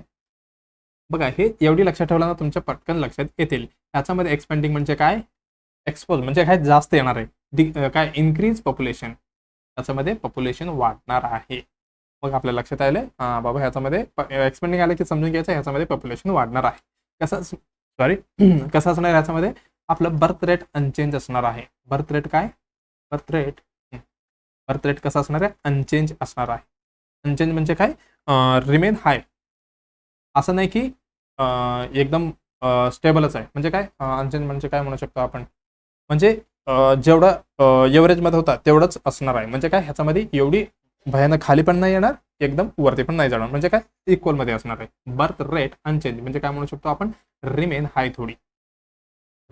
Speaker 1: बघा. हे एवढी लक्षात ठेवलं ना तुमच्या पटकन लक्षात येतील. याच्यामध्ये एक्सपॅन्डिंग म्हणजे काय, एक्सपोज म्हणजे काय जास्त येणार आहे. काय इन्क्रीज पॉप्युलेशन, त्याच्यामध्ये पॉप्युलेशन वाढणार आहे. मग आपल्या लक्षात आलं हा बाबा ह्याच्यामध्ये एक्सपेंडिंग आलं की समजून घ्यायचं ह्याच्यामध्ये पॉप्युलेशन वाढणार आहे. कसं सॉरी कसं असणार ह्याच्यामध्ये आपलं बर्थ रेट अनचेंज असणार आहे. बर्थ रेट कसं असणार आहे अनचेंज असणार आहे. अनचेंज म्हणजे काय रिमेन हाय. असं नाही की एकदम स्टेबलच आहे. म्हणजे काय अनचेंज म्हणजे काय म्हणू शकतो आपण, म्हणजे जेवढं एव्हरेजमध्ये होता तेवढंच असणार आहे. म्हणजे काय ह्याच्यामध्ये एवढी भयानक खाली पण नाही येणार, एकदम वरती पण नाही जाणार. म्हणजे काय इक्वलमध्ये असणार आहे. बर्थ रेट अनचेंज म्हणजे काय म्हणू शकतो आपण रिमेन हाय. थोडी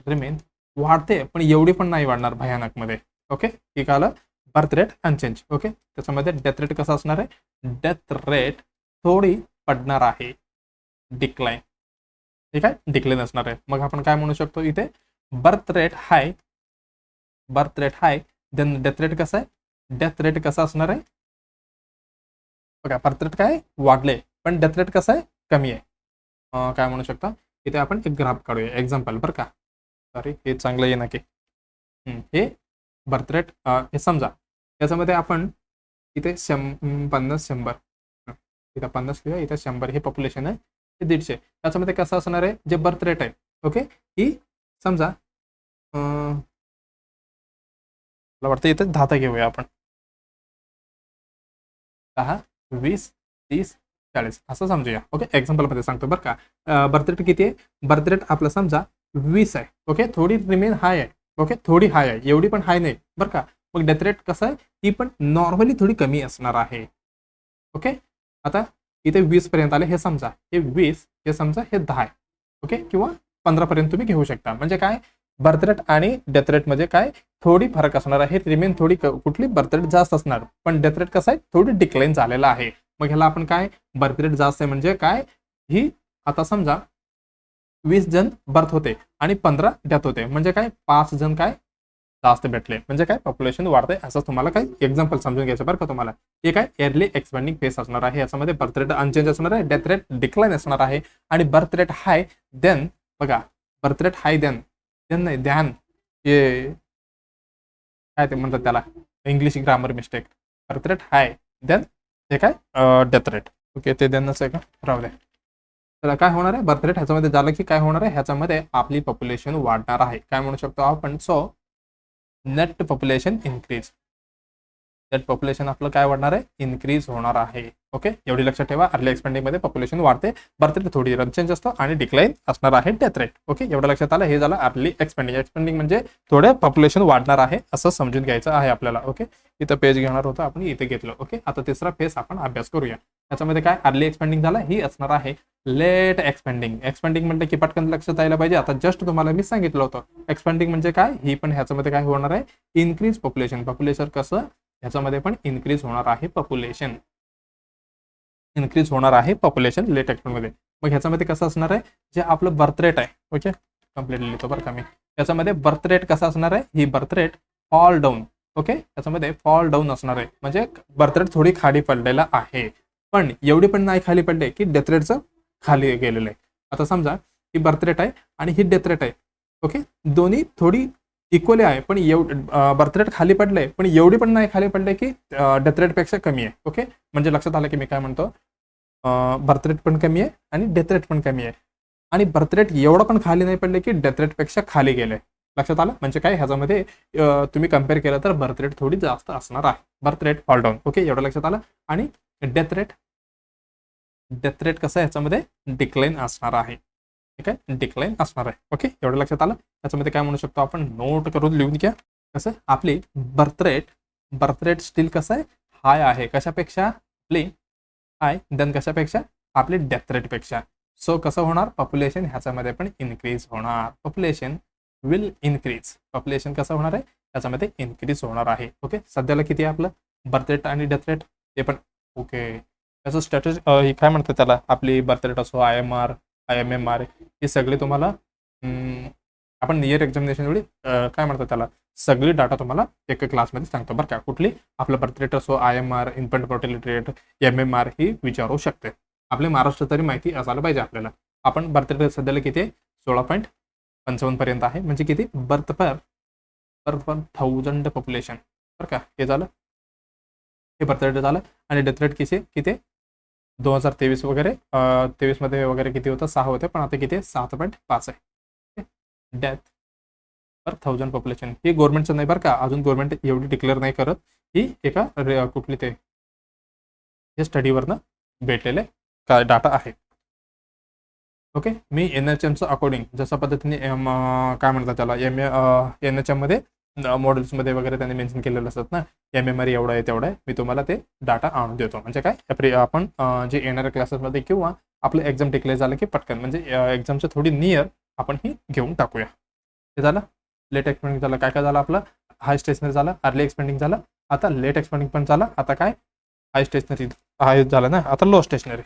Speaker 1: रिमेन वाढते पण एवढी पण नाही वाढणार भयानक मध्ये. ओके. ठीक आलं. Birth rate unchange. ओके. त्याच्यामध्ये डेथ रेट कसं असणार आहे, डेथ रेट थोडी पडणार आहे, डिक्लाइन. ठीक आहे, डिक्लाइन असणार आहे. मग आपण काय म्हणू शकतो इथे birth rate high then death rate कसं आहे, डेथ रेट कसं असणार आहे बघा. बर्थ रेट काय वाढले पण डेथ रेट कसं आहे कमी आहे. काय म्हणू शकता इथे आपण एक ग्राफ काढूया एक्झाम्पल बरं का. सॉरी हे चांगलं आहे ना की हे बर्थ रेट हे समजा याच्यामध्ये आपण इथे 50 100 इथं 50 लिहूया, इथं 100 हे पॉप्युलेशन आहे, हे 150. त्याच्यामध्ये कसं असणार आहे जे बर्थ रेट आहे ओके ही समजा मला वाटतं इथं 10 घेऊया आपण. 10 20 30 40 असं समजूया. ओके. एक्झाम्पलमध्ये सांगतो बरं का. बर्थ रेट किती आहे, बर्थ रेट आपलं समजा 20 आहे. ओके. थोडी रिमेन हाय आहे. ओके. थोडी हाय आहे, एवढी पण हाय नाही बरं का. मग डेथ रेट कसं आहे ती पण नॉर्मली थोडी कमी असणार आहे. ओके. आता इथे 20 पर्यंत आले हे समजा, हे 20 हे समजा हे 10 आहे. ओके. किंवा 15 पर्यंत तुम्ही घेऊ शकता. म्हणजे काय बर्थ रेट आणि डेथ रेट मध्ये काय थोडी फरक असणार आहे. रिमेन थोडी कुठली बर्थ रेट जास्त असणार पण डेथ रेट कसं आहे थोडी डिक्लाइन झालेला आहे. मग ह्याला आपण काय बर्थ रेट जास्त आहे म्हणजे काय ही आता समजा 20 जण बर्थ होते आणि 15 डेथ होते म्हणजे काय 5 जण काय जास्त भेटले म्हणजे काय पॉप्युलेशन वाढतंय. असं तुम्हाला काय एक्झाम्पल समजून घ्यायचं बरं का तुम्हाला. हे काय एअरली एक्सपेंडिंग फेस असणार आहे. याच्यामध्ये बर्थ रेट अनचेंज असणार आहे, डेथ रेट डिक्लाइन असणार आहे. आणि बर्थ रेट हाय देन बघा बर्थ रेट हाय देन नाही ध्यान हे काय ते म्हणतात त्याला English grammar mistake. Birth rate high then हे काय डेथ रेट. ओके. ते देणंच आहे का राहू द्या. तर काय होणार आहे बर्थ रेट ह्याच्यामध्ये झालं की काय होणार आहे ह्याच्यामध्ये आपली पॉप्युलेशन वाढणार आहे. काय म्हणू शकतो आपण so net population increase. Net population आपलं काय वाढणार आहे इन्क्रीज होणार आहे. ओके. एवढी लक्षात ठेवा. अर्ली एक्सपेंडिंग मध्ये पॉप्युलेशन वाढते, बर्थ रेट थोडी चेंज असतो आणि डिक्लाइन असणार आहे डेथ रेट. ओके. एवढं लक्षात आलं. हे झालं अर्ली एक्सपेंडिंग म्हणजे थोडं पॉप्युलेशन वाढणार आहे असं समजून घ्यायचं आहे आपल्याला. ओके. इथं पेज घेणार होतं आपण इथे घेतलं. ओके. आता तिसरा फेज आपण अभ्यास करूया. त्याच्यामध्ये काय अर्ली एक्सपेंडिंग झालं ही असणार आहे लेट एक्सपेंडिंग. एक्सपेंडिंग म्हणजे की पटकन लक्षात यायला पाहिजे. आता जस्ट तुम्हाला मी सांगितलं होतं एक्सपेंडिंग म्हणजे काय ही पण ह्याच्यामध्ये काय होणार आहे इन्क्रीज पॉप्युलेशन. पॉप्युलेशन कसं ह्याच्यामध्ये पण इन्क्रीज होणार आहे पॉप्युलेशन. इन्क्रीज होणार आहे पॉप्युलेशन लेट मध्ये. मग ह्याच्यामध्ये कसं असणार आहे, जे आपलं बर्थ रेट आहे, ओके कम्प्लिटली लिहितो बरं का मी. याच्यामध्ये बर्थ रेट कसं असणार आहे, ही birth rate fall down, okay याच्यामध्ये फॉल डाऊन असणार आहे, म्हणजे बर्थ रेट थोडी खाली पडलेला आहे, पण एवढी पण नाही खाली पडले की डेथ रेटचं खाली गेलेलं आहे. आता समजा ही बर्थ रेट आहे आणि ही डेथ रेट आहे, ओके दोन्ही थोडी इक्वली आहे, पण बर्थ रेट खाली पडले पण एवढी पण नाही खाली पडले की डेथ रेट पेक्षा कमी आहे. ओके म्हणजे लक्षात आलं की मी काय म्हणतो, बर्थ रेट पण कमी आहे आणि डेथ रेट पण कमी आहे, आणि बर्थ रेट एवढं पण खाली नाही पडले की डेथ रेट पेक्षा खाली गेले. लक्षात आलं, म्हणजे काय ह्याच्यामध्ये तुम्ही कम्पेअर केलं तर बर्थ रेट थोडी जास्त असणार आहे, birth rate fall down, okay एवढं लक्षात आलं. आणि डेथ रेट कसं ह्याच्यामध्ये डिक्लाइन असणार आहे, ठीक आहे डिक्लाइन असणार आहे, ओके एवढं लक्षात आलं. त्याच्यामध्ये काय म्हणू शकतो आपण, नोट करून लिहून घ्या. कसं आपली बर्थ रेट स्टील कसं आहे, हाय आहे, कशापेक्षा आपली हाय, देन कशापेक्षा आपली डेथ रेटपेक्षा. सो कसं होणार, पॉप्युलेशन ह्याच्यामध्ये पण इन्क्रीज होणार, पॉप्युलेशन विल इन्क्रीज, पॉप्युलेशन कसं होणार आहे त्याच्यामध्ये इन्क्रीज होणार आहे. ओके सध्याला किती आहे आपलं बर्थ रेट आणि डेथ रेट ते पण, ओके त्याचं स्टॅटस काय म्हणतात त्याला, आपली बर्थ रेट असो IMR IMMR ही सगळी तुम्हाला आपण नियर एक्झामिनेशन वेळी काय म्हणतात त्याला सगळी डाटा तुम्हाला एक क्लासमध्ये सांगतो बरं का. कुठली आपलं बर्थ रेट असो, IMR infant mortality rate, MMR ही विचारू शकते. आपल्या महाराष्ट्र तरी माहिती असायला पाहिजे आपल्याला. आपण बर्थ रेट सध्याला किती आहे 16.55 पर्यंत आहे, म्हणजे किती बर्थ पर 1000 पॉप्युलेशन बरं का. हे झालं, हे बर्थ रेट झालं. आणि डेथ रेट किती 2023 वगैरे 23 मध्ये वगैरे किती होतं 6 होते, पण आता किती 7.5 आहे. डेथ पर 1000 पॉप्युलेशन ही गव्हर्नमेंटचं नाही बरं का, अजून गव्हर्नमेंट एवढी डिक्लेअर नाही करत, ही एका कुठली ते हे स्टडीवरनं भेटलेले काय डाटा आहे. ओके मी NHMचं अकॉर्डिंग जसं पद्धतीने काय म्हणतात त्याला NHM मध्ये मॉडेल्समध्ये वगैरे त्यांनी मेन्शन केलेलं असतात ना, MMR एवढं आहे तेवढं आहे, मी तुम्हाला ते डाटा आणून देतो. म्हणजे काय आपण जे येणाऱ्या क्लासेसमध्ये किंवा आपलं एक्झाम डिक्लेअर झालं की पटकन म्हणजे एक्झामच्या थोडी नियर आपण ही घेऊन टाकूया. ते झालं लेट एक्सपेंडिंग झालं. काय झालं आपलं हाय स्टेशनरी झालं, अर्ली एक्सपेंडिंग झालं, आता लेट एक्सपेंडिंग पण झालं. आता काय हाय स्टेशनरी हाय झालं ना, आता लो स्टेशनरी.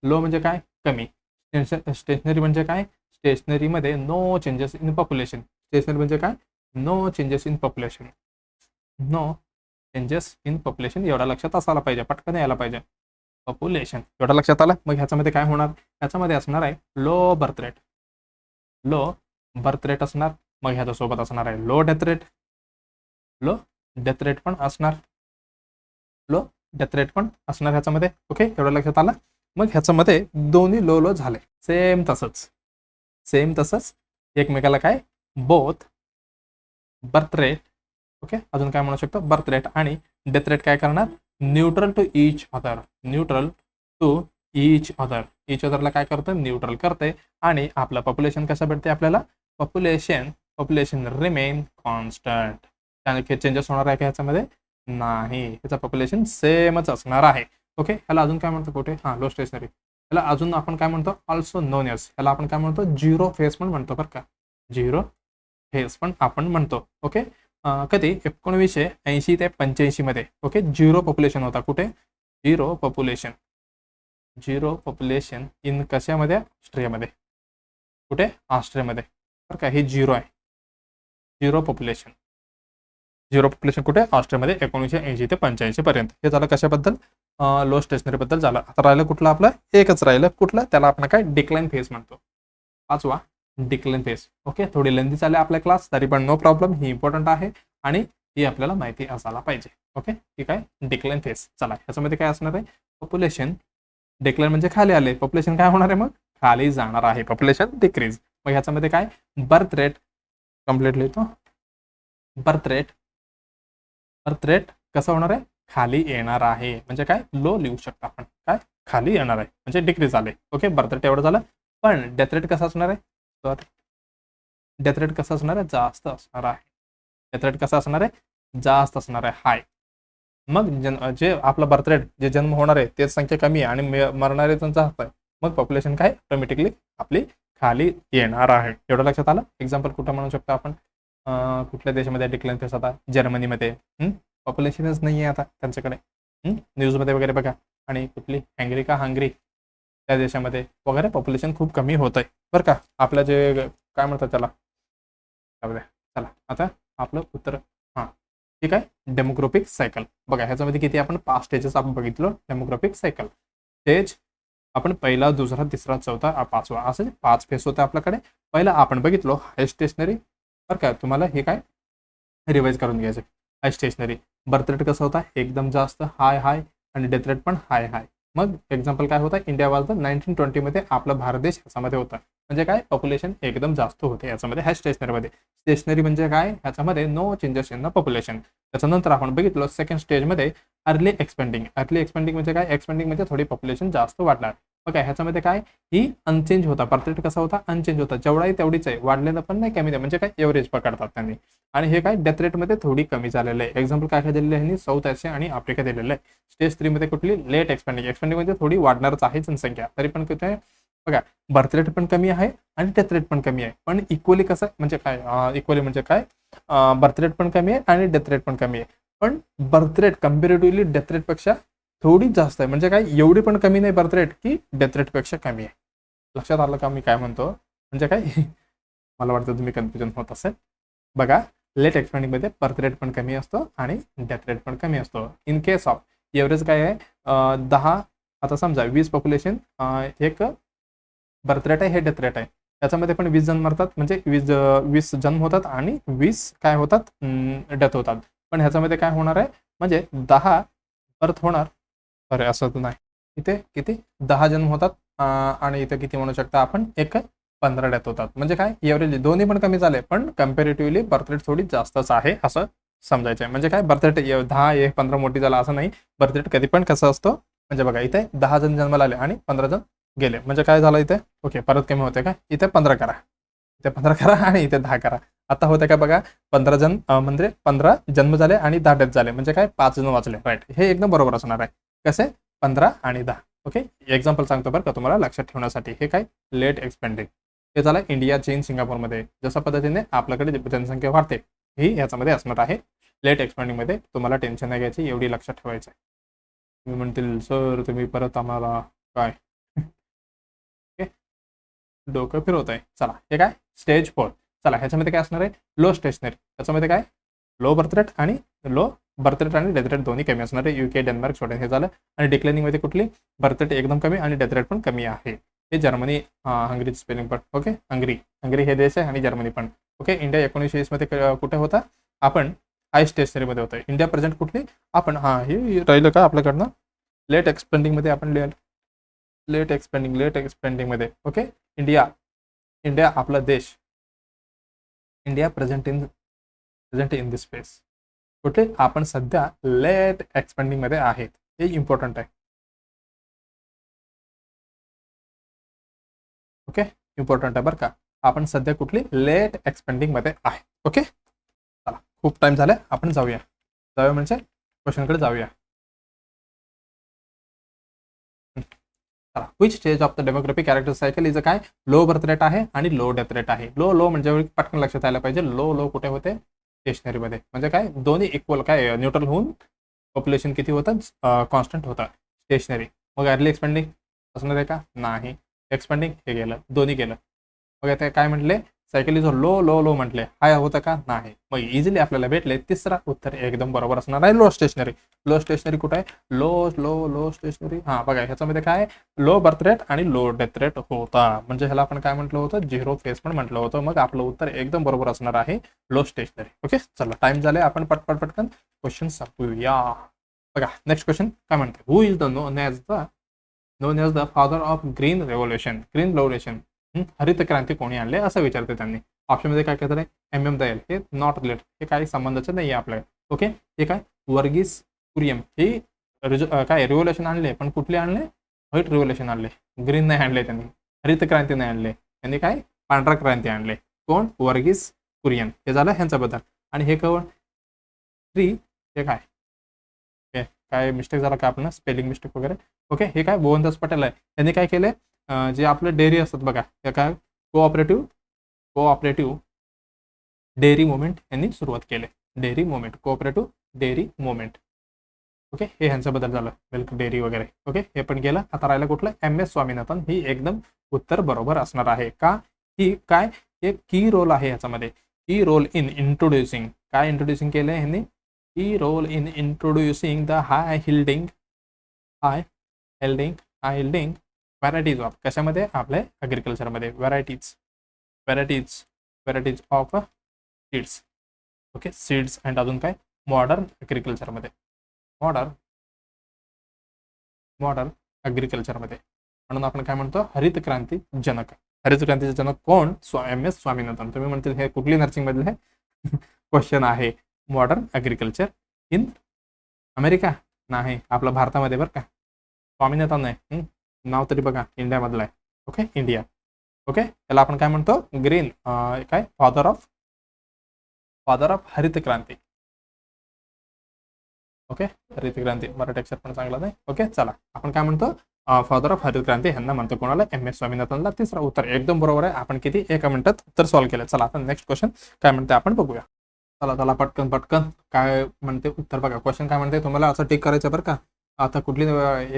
Speaker 1: लो म्हणजे काय कमी, स्टेशनरी म्हणजे काय स्टेशनरीमध्ये no changes in population. Stationary म्हणजे काय no changes in population, no changes in population एवढा लक्षात असायला पाहिजे, पटकन यायला पाहिजे पॉप्युलेशन एवढा लक्षात आलं. मग ह्याच्यामध्ये काय होणार, ह्याच्यामध्ये असणार आहे लो बर्थ रेट असणार. मग ह्याच्यासोबत असणार आहे लो डेथ रेट पण असणार, लो डेथ रेट पण असणार ह्याच्यामध्ये. ओके एवढं लक्षात आलं. मग ह्याच्यामध्ये दोन्ही लो झाले, सेम तसंच एकमेकाला काय बोथ बर्थ रेट, ओके अजून काय म्हणू शकतो बर्थ रेट आणि डेथ रेट काय करणार न्यूट्रल टू इच अदरला काय करतं न्यूट्रल करते. आणि आपलं पॉप्युलेशन कसं भेटते आपल्याला, पॉप्युलेशन रिमेन कॉन्स्टंट, त्याने चेंजेस होणार आहे का ह्याच्यामध्ये नाही, ह्याचं पॉप्युलेशन सेमच असणार आहे. ओके ह्याला अजून काय म्हणतो कुठे लो स्टेशनरी, ह्याला अजून आपण काय म्हणतो ऑल्सो नोन एस, ह्याला आपण काय म्हणतो झिरो फेज पण म्हणतो बरं का, झिरो फेज पण आपण म्हणतो. ओके कधी 1980 ते 85 मध्ये ओके झिरो पॉप्युलेशन होता. कुठे झिरो पॉप्युलेशन इन कशामध्ये ऑस्ट्रियामध्ये, कुठे ऑस्ट्रियामध्ये बरं का. हे झिरो आहे, झिरो पॉप्युलेशन कुठे ऑस्ट्रियामध्ये 1980 ते 85 पर्यंत. हे झालं कशाबद्दल लो स्टेशनरी बद्दल झालं. आता राहिलं कुठलं आपलं एकच राहिलं, कुठलं त्याला आपण काय डिक्लाइन फेज म्हणतो, 5वा डिक्लाइन फेज. ओके थोडी लेंदी चालले आपल्या क्लास तरी पण नो प्रॉब्लेम, ही इम्पॉर्टंट आहे आणि ही आपल्याला माहिती असायला पाहिजे. ओके ठीक आहे डिक्लाइन फेज. चला ह्याच्यामध्ये काय असणार आहे पॉप्युलेशन डिक्लाइन म्हणजे खाली आले, पॉप्युलेशन काय होणार आहे मग खाली जाणार आहे, पॉप्युलेशन डिक्रीज. मग ह्याच्यामध्ये काय बर्थ रेट कम्प्लीट लिहितो, बर्थ रेट कसं होणार आहे खाली येणार आहे, म्हणजे काय लो लिहू शकतो आपण, काय खाली येणार आहे म्हणजे डिक्रीज आले. ओके बर्थ रेट एवढं झालं. पण डेथ रेट कसं असणार आहे, तर डेथ रेट कसं असणार आहे जास्त असणार आहे, डेथ रेट कसं असणार आहे जास्त असणार आहे हाय. मग जे आपलं बर्थ रेट जे जन्म होणार आहे तेच संख्या कमी आहे आणि मरणारे जास्त आहे, मग पॉप्युलेशन काय ऑटोमॅटिकली आपली खाली येणार आहे. एवढं लक्षात आलं. एक्झाम्पल कुठं म्हणू शकतो आपण, कुठल्या देशामध्ये डिक्लाइन फेज होता जर्मनीमध्ये, पॉप्युलेशनच नाही आहे आता त्यांच्याकडे, न्यूजमध्ये वगैरे बघा. आणि कुठली हँगरी का हंगरी त्या देशामध्ये वगैरे पॉप्युलेशन खूप कमी होत आहे बरं का. आपलं जे काय म्हणतात त्याला, चला आता आपलं उत्तर. हां ठीक आहे. डेमोग्राफिक सायकल बघा, ह्याच्यामध्ये किती आपण 5 स्टेजेस आपण बघितलं. डेमोग्राफिक सायकल स्टेज आपण पहिला, दुसरा, तिसरा, चौथा, पाचवा असं 5 फेस होते आपल्याकडे. पहिला आपण बघितलो हाय स्टेशनरी बरं का. तुम्हाला हे काय रिवाइज करून घ्यायचं. हाय स्टेशनरी बर्थ रेट कसं होता, एकदम जास्त हाय हाय, आणि डेथ रेट पण हाय हाय. मग एक्झाम्पल काय होता, इंडिया वॉज द 1920 आपला भारत देश ह्याच्यामध्ये होता. म्हणजे काय, पॉप्युलेशन एकदम जास्त होते याच्यामध्ये हाय स्टेशनरीमध्ये. स्टेशनरी म्हणजे काय, ह्याच्यामध्ये no changes in the population. त्याच्यानंतर आपण बघितलं सेकंड स्टेजमध्ये अर्ली एक्सपेंडिंग. अर्ली एक्सपेंडिंग म्हणजे काय, एक्सपेंडिंग म्हणजे थोडी पॉप्युलेशन जास्त वाढणार. ओके, ह्याच्यामध्ये काय, ही अनचेंज होता. बर्थ रेट कसा होता, अनचेंज होता. जेवढाही तेवढीच आहे, वाढलेलं पण नाही कमी नाही, म्हणजे काय एव्हरेज पकडतात त्यांनी. आणि हे काय डेथ रेटमध्ये थोडी कमी झालेलं आहे. एक्झाम्पल काय काय दिलेलं आहे, साऊथ आशिया आणि आफ्रिका दिलेलं आहे. स्टेज 3 मध्ये कुठली, लेट एक्सपेंडिंग. एक्सपेंडिंग म्हणजे थोडी वाढणारच आहे जनसंख्या, तरी पण किती आहे बघा, बर्थ रेट पण कमी आहे आणि डेथ रेट पण कमी आहे. पण इक्वली कसं म्हणजे काय, इक्वली म्हणजे काय, बर्थ रेट पण कमी आहे आणि डेथ रेट पण कमी आहे. पण बर्थ रेट कम्पॅरेटिव्हली डेथ रेटपेक्षा थोडी जास्त आहे. म्हणजे काय, एवढी पण कमी नाही बर्थ रेट की डेथ रेटपेक्षा कमी आहे. लक्षात आलं का मी काय म्हणतो, म्हणजे काय मला वाटतं तुम्ही कन्फ्युजन होत असेल. बघा, लेट एक्सपेंडिंगमध्ये बर्थ रेट पण कमी असतो आणि डेथ रेट पण कमी असतो. इन केस ऑफ एव्हरेज काय आहे, 10, आता समजा 20 पॉप्युलेशन, एक बर्थ रेट आहे, हे डेथ रेट आहे. त्याच्यामध्ये पण 20 जण मरतात, म्हणजे 20 जन्म होतात आणि 20 काय होतात, डेथ होतात. पण ह्याच्यामध्ये काय होणार आहे, म्हणजे 10 बर्थ होणार. अरे असं तर नाही, इथे किती 10 जन्म होतात, आणि इथे किती म्हणू शकता आपण, एक 15 डेथ होतात. म्हणजे काय, एव्हरेज दोन्ही पण कमी झाले, पण कम्पॅरेटिव्हली बर्थ रेट थोडी जास्तच आहे असं समजायचं आहे. म्हणजे काय, बर्थ रेट 10, 15 मोठी झाला असं नाही. बर्थ रेट कधी पण कसं असतं, म्हणजे बघा इथे 10 जण जन्माला आले आणि 15 जण गेले. म्हणजे काय झालं इथे, ओके परत कमी होते का, इथे 15 करा, इथे 15 करा आणि इथे 10 करा. आता होते का बघा, 15 जण म्हणजे 15 जन्म झाले आणि 10 डेथ झाले. म्हणजे काय, 5 जण वाचले. राईट, हे एकदम बरोबर असणार आहे. कसे, 15 आणि 10. ओके, एक्झाम्पल सांगतो बरं का तुम्हाला लक्षात ठेवण्यासाठी. हे काय, लेट एक्सपेंडिंग. हे झालं इंडिया, चीन, सिंगापूरमध्ये. जशा पद्धतीने आपल्याकडे जनसंख्या वाढते, ही याच्यामध्ये असणार आहे. लेट एक्सपेंडिंगमध्ये तुम्हाला टेन्शन नाही घ्यायची, एवढी लक्षात ठेवायचं आहे. तुम्ही म्हणतील सर तुम्ही परत आम्हाला काय ओके डोकं फिरवत आहे. चला, हे काय, स्टेज 4. चला, ह्याच्यामध्ये काय असणार आहे, लो स्टेशनरी. त्याच्यामध्ये काय, लो बर्थ रेट आणि डेथ रेट दोन्ही कमी असणार आहे. UK, डेन्मार्क, स्वीडन हे झालं. आणि डिक्लाइनिंग मध्ये कुठली, बर्थ रेट एकदम कमी आणि डेथ रेट पण कमी आहे. हे जर्मनी, हंगरीचं स्पेलिंग पण ओके, हंगरी हे देश आहे आणि जर्मनी पण ओके. इंडिया 1920 मध्ये कुठे होता, आपण हाय स्टेशनरीमध्ये होतं. इंडिया प्रेझेंट कुठली, आपण हे राहिलं का आपल्याकडनं, लेट एक्सपेंडिंगमध्ये आपण लेट एक्सपेंडिंग मध्ये ओके. इंडिया आपला देश, India present in this space कुठे, आपण सध्या लेट एक्सपेंडिंग मध्ये आहेत. हे इम्पॉर्टंट आहे. ओके, इम्पॉर्टंट आहे बरं का. आपण सध्या कुठली, लेट एक्सपेंडिंग मध्ये आहे. ओके, चला खूप टाइम झालाय, आपण जाऊया म्हणजे क्वेश्चनकडे जाऊया. Which stage of the demographic character cycle is काय, लो बर्थ रेट आहे आणि लो डेथ रेट आहे. लो म्हणजे पटकन लक्षात आलं पाहिजे. लो कुठे होते, स्टेशनरीमध्ये. म्हणजे काय, दोन्ही इक्वल काय न्यूट्रल होऊन पॉप्युलेशन किती होतं, कॉन्स्टंट होतं स्टेशनरी. मग अर्ली एक्सपेंडिंग असणार आहे का, नाही. एक्सपेंडिंग हे गेलं, दोन्ही गेलं. मग आता काय म्हटले, सायकल इज लो म्हटले, हाय होतं का, नाही. मग इझिली आपल्याला भेटले तिसरा उत्तर एकदम बरोबर असणार आहे, लो स्टेशनरी. लो स्टेशनरी कुठे आहे, लो स्टेशनरी. बघा ह्याच्यामध्ये काय, लो बर्थ रेट आणि लो डेथ रेट होता. म्हणजे ह्याला आपण काय म्हटलं होतं, झिरो फेस पण म्हटलं होतं. मग आपलं उत्तर एकदम बरोबर असणार आहे, लो स्टेशनरी. ओके, चला टाइम झाले, आपण पटकन क्वेश्चन संपूया. बघा नेक्स्ट क्वेश्चन काय म्हणते, who is known as the father of green revolution. हरित क्रांती कोणी आणले असं विचारते त्यांनी. ऑप्शनमध्ये काय कहतात आहे, MM दयाल. हे नॉट रिलेटेड, हे काही संबंधाचं नाही आहे आपल्याला. ओके, हे काय, वर्गीस कुरियन. हे काय रिव्होल्युशन आणले, पण कुठले आणले, व्हाईट रिव्होल्युशन आणले, ग्रीन नाही आणले त्यांनी, हरित क्रांती नाही आणले त्यांनी, काय पांढरा क्रांती आणले. कोण, वर्गीस कुरियन. हे झालं ह्यांच्याबद्दल. आणि हे कोण, हे काय मिस्टेक झाला का आपण, स्पेलिंग मिस्टेक वगैरे. ओके, हे काय मोहनदास पटेल आहे. त्यांनी काय केलंय, जे आपलं डेअरी असतात बघा, ते काय कोऑपरेटिव्ह डेअरी मुवमेंट यांनी सुरुवात केले. Cooperative dairy movement. ओके, हे ह्यांच्याबद्दल झालं, मिल्क डेअरी वगैरे. ओके, हे पण गेलं. आता राहिलं कुठलं, एम एस स्वामीनाथन. ही एकदम उत्तर बरोबर असणार आहे. का, ही काय, एक की रोल आहे ह्याच्यामध्ये. की रोल इन इंट्रोड्युसिंग, काय इंट्रोड्युसिंग केलं ह्यांनी, key role in introducing the high yielding varieties of, कशामध्ये, आपल्या ॲग्रिकल्चरमध्ये, varieties of seeds. Okay, seeds and अजून काय, मॉडर्न ॲग्रिकल्चरमध्ये, मॉडर्न ॲग्रिकल्चरमध्ये. म्हणून आपण काय म्हणतो, हरित क्रांती जनक. हरित क्रांतीचे जनक कोण, एम एस स्वामीनाथन. तुम्ही म्हणतील हे कुठली नर्सिंग मधले क्वेश्चन आहे. मॉडर्न ॲग्रिकल्चर इन अमेरिका नाही, आपल्या भारतामध्ये बरं का. स्वामीनाथन नाही, नाव तरी बघा, इंडियामधलं आहे. Okay, India. ओके, त्याला आपण काय म्हणतो, ग्रीन, काय, फादर ऑफ हरित क्रांती. ओके, हरित क्रांती, मराठी अक्षर पण चांगला नाही. ओके, चला, आपण काय म्हणतो, फादर ऑफ हरित क्रांती ह्यांना म्हणतो कोणाला, एम एस स्वामीनाथनला. तिसरा उत्तर एकदम बरोबर आहे. आपण किती, एका मिनिटात उत्तर सॉल्व्ह केलं. चला, आता नेक्स्ट क्वेश्चन काय म्हणते आपण बघूया. चला पटकन काय म्हणते उत्तर बघा. क्वेश्चन काय म्हणते, तुम्हाला असं टिक करायचं बरं का. आता कुठली,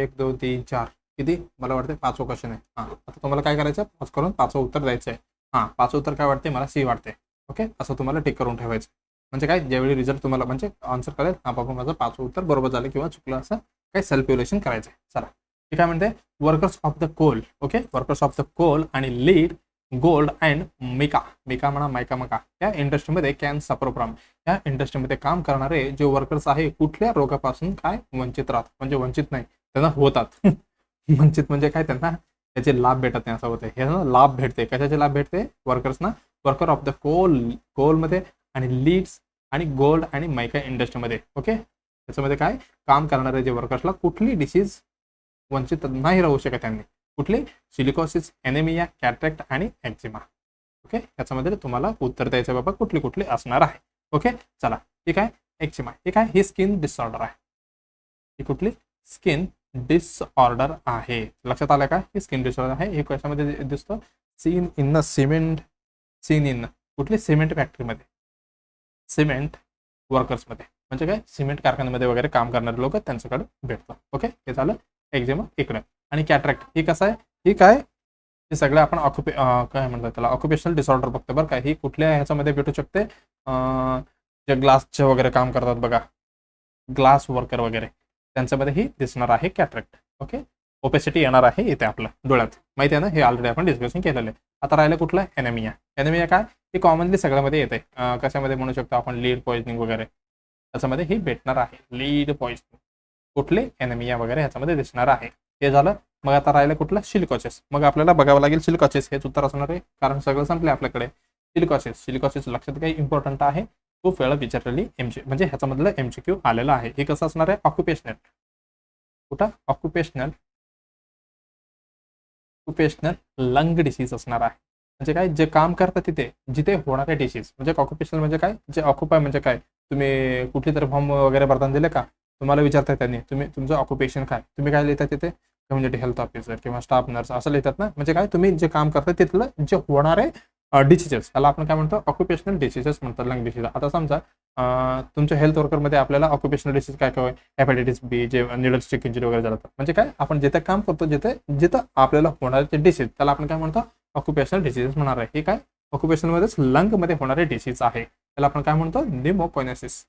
Speaker 1: 1 2 3 4 किती, मला वाटते 5वं क्वेश्चन आहे. हां, आता तुम्हाला काय करायचं, 5 करून 5वं उत्तर द्यायचं आहे. हां, 5वं उत्तर काय वाटते, मला सी वाटते. ओके, असं तुम्हाला टिक करून ठेवायचं. म्हणजे काय, ज्यावेळी रिझल्ट तुम्हाला म्हणजे आन्सर करेल, हा बाबा माझं 5वं उत्तर बरोबर झालं किंवा चुकलं, असं काही सेल्फ इव्हॅल्युएशन करायचं आहे. चला, हे काय म्हणते, workers of the coal. Okay, workers of the coal आणि लीड गोल्ड अँड मिका म्हणा, मायका मका, या इंडस्ट्रीमध्ये कॅन सफर फ्रॉम. या इंडस्ट्रीमध्ये काम करणारे जे वर्कर्स आहे, कुठल्या रोगापासून काय वंचित राहतात, म्हणजे वंचित नाही, त्यांना होतात. वंचित म्हणजे काय, त्यांना त्याचे लाभ भेटत नाही असं होते. हे लाभ भेटते, कशाचे लाभ भेटते, वर्कर्सना, वर्कर ऑफ द कोलमध्ये आणि लीड्स आणि गोल्ड आणि मायका इंडस्ट्रीमध्ये. ओके, त्याच्यामध्ये काय, काम करणारे जे वर्कर्सला कुठली डिसीज वंचित नाही राहू शकत त्यांनी, कुठली, सिलिकोसिस, एनेमिया, कॅटरॅक्ट आणि एक्झिमा. ओके, याच्यामध्ये तुम्हाला उत्तर द्यायचं बाबा कुठली असणार आहे. ओके, चला, ठीक आहे. एक्झिमा हे काय, ही स्किन डिसऑर्डर आहे. ही कुठली, स्किन डिसऑर्डर आहे. लक्षात आलं का, ही स्किन डिसऑर्डर आहे. हे कशामध्ये दिसतं, सीन इन कुठली, सिमेंट फॅक्टरीमध्ये, सिमेंट वर्कर्समध्ये, म्हणजे काय, सिमेंट कारखान्यामध्ये वगैरे काम करणारे लोक, त्यांच्याकडे भेटतं. ओके, हे झालं एक्झिमा इकडे. आणि कॅटरॅक्ट ही कसं आहे, ही काय, हे सगळं आपण काय म्हणतात त्याला, ऑक्युपेशनल डिसऑर्डर बघतो बरं का. ही कुठल्या ह्याच्यामध्ये भेटू शकते, जे ग्लासचे वगैरे काम करतात बघा, ग्लास वर्कर वगैरे, त्यांच्यामध्ये ही दिसणार आहे कॅटरॅक्ट. ओके, ओपेसिटी येणार आहे इथे आपलं डोळ्यात, माहिती आहे ना, हे ऑलरेडी आपण डिस्कशन केलेलं आहे. आता राहिलं कुठलं, एनेमिया काय, ही कॉमनली सगळ्यामध्ये येते. कशामध्ये म्हणू शकतो आपण, लीड पॉइझनिंग वगैरे, त्याच्यामध्ये ही भेटणार आहे. लीड पॉइझनिंग, कुठले, एनेमिया वगैरे ह्याच्यामध्ये दिसणार आहे. हे झालं. मग आता राहिलं कुठलं, सिलिकोसिस. मग आपल्याला बघावं लागेल सिलिकोसिस, हेच उत्तर असणार आहे, कारण सगळं संपले आपल्याकडे. सिलिकोसिस लक्षात काही इम्पॉर्टंट आहे, खूप वेळा विचारलेली म्हणजे ह्याच्यामधलं MCQ आलेलं आहे. हे कसं असणार आहे, ऑक्युपेशनल, कुठं, ऑक्युपेशनल लंग डिसीज असणार आहे. म्हणजे काय, जे काम करतात तिथे, जिथे होणारे डिसीज, म्हणजे ऑक्युपेशनल म्हणजे काय, जे ऑक्युपाय म्हणजे काय, तुम्ही कुठली तरी फॉर्म वगैरे भरताना दिले का, तुम्हाला विचारतात त्यांनी, तुमचं ऑक्युपेशन काय, तुम्ही काय लिहितात तिथे, कम्युनिटी हेल्थ ऑफिसर किंवा स्टाफ नर्स असं लिहितात ना. म्हणजे काय, तुम्ही जे काम करता तिथलं जे होणारे डिसीजेस, त्याला आपण काय म्हणतो, ऑक्युपेशनल डिसीजेस म्हणतात, लंग डिसीज. आता समजा तुमच्या हेल्थ वर्करमध्ये आपल्याला ऑक्युपेशनल डिसीज काय काय, हेपॅटायटिस बी, जे निडलस्टिक इंजुरी वगैरे जातात. म्हणजे काय, आपण जिथे काम करतो, जिथं आपल्याला होणारे डिसीज, त्याला आपण काय म्हणतो, ऑक्युपेशनल डिसीजेस म्हणणार आहे. हे काय, ऑक्युपेशनमध्येच लंगमध्ये होणारे डिसीज आहे, त्याला आपण काय म्हणतो, निमोकोनेसिस.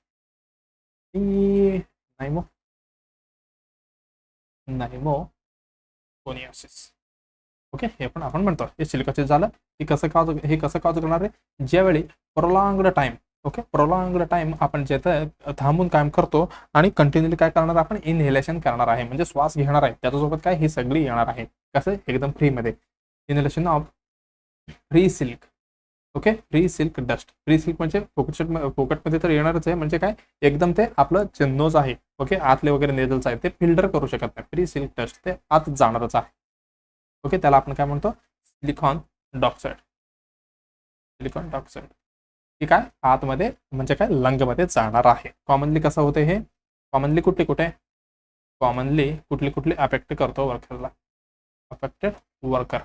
Speaker 1: नायमोकोनियासिस. ओके, हे पण आपण म्हणतो. हे सिलिकोसिस झालं. हे कसं कॉज करणार आहे, ज्यावेळी प्रोलॉंग्ड टाइम आपण जिथं थांबून काम करतो आणि कंटिन्युअली काय करणार, आपण इनहेलेशन करणार आहे, म्हणजे श्वास घेणार आहे, त्याच्यासोबत काय, ही सगळी येणार आहे. कसं, एकदम फ्रीमध्ये, inhalation of free silk. Okay, free silk dust. Free silk म्हणजे फोकटमध्ये तर येणारच आहे, म्हणजे काय, एकदम ते आपलं जे नोज आहे, ओके, आतले वगैरे नेझल्स आहे, ते फिल्टर करू शकत नाही. फ्री सिल्क डस्ट ते आत जाणारच आहे. ओके, त्याला आपण काय म्हणतो, सिलिकॉन डायऑक्साईड. ठीक आहे, आतमध्ये म्हणजे काय, लंगमध्ये जाणार आहे. कॉमनली कसं होतं हे, कॉमनली कुठली अफेक्ट करतो वर्करला, अफेक्टेड वर्कर,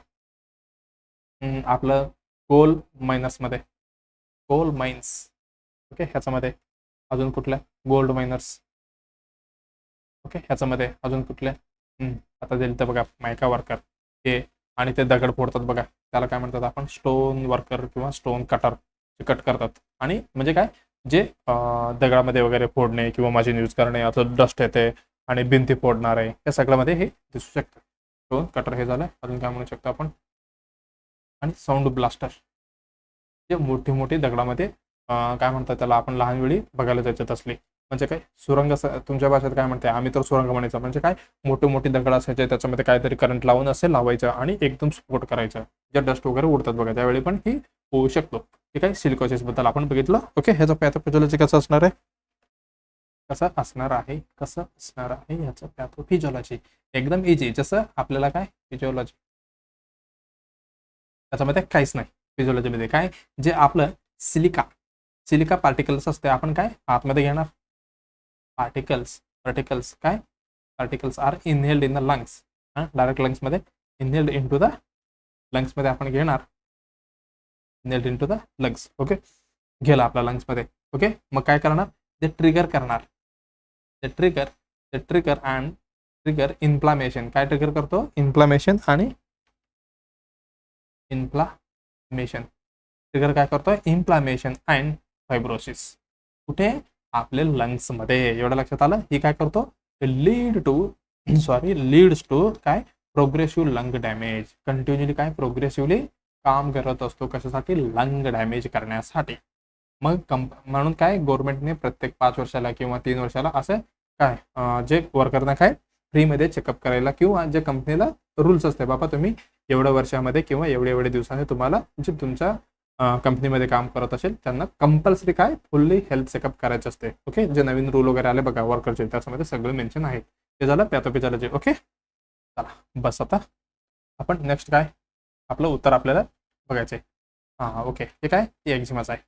Speaker 1: आपलं कोल मायन्स. ओके, ह्याच्यामध्ये अजून कुठल्या, गोल्ड मायनर्स, ओके, ह्याच्यामध्ये अजून कुठल्या आता दिलं तर बघा मायका वर्कर हे, आणि ते दगड फोडतात बघा, त्याला काय म्हणतात आपण, स्टोन वर्कर किंवा स्टोन कटर, कट करतात. आणि म्हणजे काय, जे दगडामध्ये वगैरे फोडणे किंवा मशीन यूज करणे, असं डस्ट येते आणि भिंती फोडणार आहे, या सगळ्यामध्ये हे दिसू शकतं. स्टोन कटर हे झालं. अजून काय म्हणू शकतो आपण, आणि साऊंड ब्लास्टर, जे मोठी मोठी दगडामध्ये काय म्हणतात त्याला, आपण लहान वेळी बघायला जायचं असले, म्हणजे काय सुरंग, तुमच्या भाषेत काय म्हणते, आम्ही तर सुरंग म्हणायचं. म्हणजे काय, मोठे मोठी दगड असायचे, त्याच्यामध्ये काहीतरी करंट लावून असे लावायचं आणि एकदम स्फोट करायचं, ज्या डस्ट वगैरे उडतात बघा, त्यावेळी पण ही होऊ शकतो. ठीक आहे, सिलिकॉसिस बद्दल आपण बघितलं. ओके, ह्याचं पॅथोफिजिओलॉजी कसं असणार आहे, ह्याचं पॅथोफिजिओलॉजी एकदम इझी, जसं आपल्याला काय फिजिओलॉजी, त्याच्यामध्ये काहीच नाही. फिजिओलॉजीमध्ये काय, जे आपलं सिलिका पार्टिकल्स असते, आपण काय आतमध्ये घेणार, पार्टिकल्स काय, particles are inhaled in the lungs, direct लंग्समध्ये इनहेल्ड इन टू द लंग्समध्ये आपण घेणार, inhaled in to the lungs. Okay, गेला आपल्या लंग्समध्ये. ओके, मग काय करणार, ते ट्रिगर करणार, ते ट्रिगर अँड ट्रिगर इन्फ्लामेशन, काय ट्रिगर करतो, इन्फ्लामेशन आणि ट्रिगर काय करतो, इन्फ्लामेशन अँड फायब्रोसिस. कुठे, आपल्या लंग्समध्ये. एवढं लक्षात आलं. ही काय करतो, लीड्स टू काय, प्रोग्रेसिव्ह लंग डॅमेज. कंटिन्युअली काय, प्रोग्रेसिव्हली काम करत असतो, कशासाठी, लंग डॅमेज करण्यासाठी. मग म्हणून काय, गव्हर्नमेंटने प्रत्येक 5 वर्षाला किंवा 3 वर्षाला असं काय, जे वर्करना काय फ्रीमध्ये चेकअप करायला, किंवा जे कंपनीला रूल्स असते, बाबा तुम्ही एवढ्या वर्षामध्ये किंवा एवढ्या दिवसांनी तुम्हाला जे तुमच्या कंपनीमध्ये काम करत असेल त्यांना कंपल्सरी काय, फुल्ली हेल्थ चेकअप करायचं असते. ओके, जे नवीन रूल वगैरे आले बघा वर्करचे, त्याच्यामध्ये सगळं मेन्शन आहे. ते झालं पॅथोफिजिओलॉजी. ओके, चला बस, आता आपण नेक्स्ट काय, आपलं उत्तर आपल्याला बघायचं आहे. हां ओके, हे काय, एक्झिमाच आहे.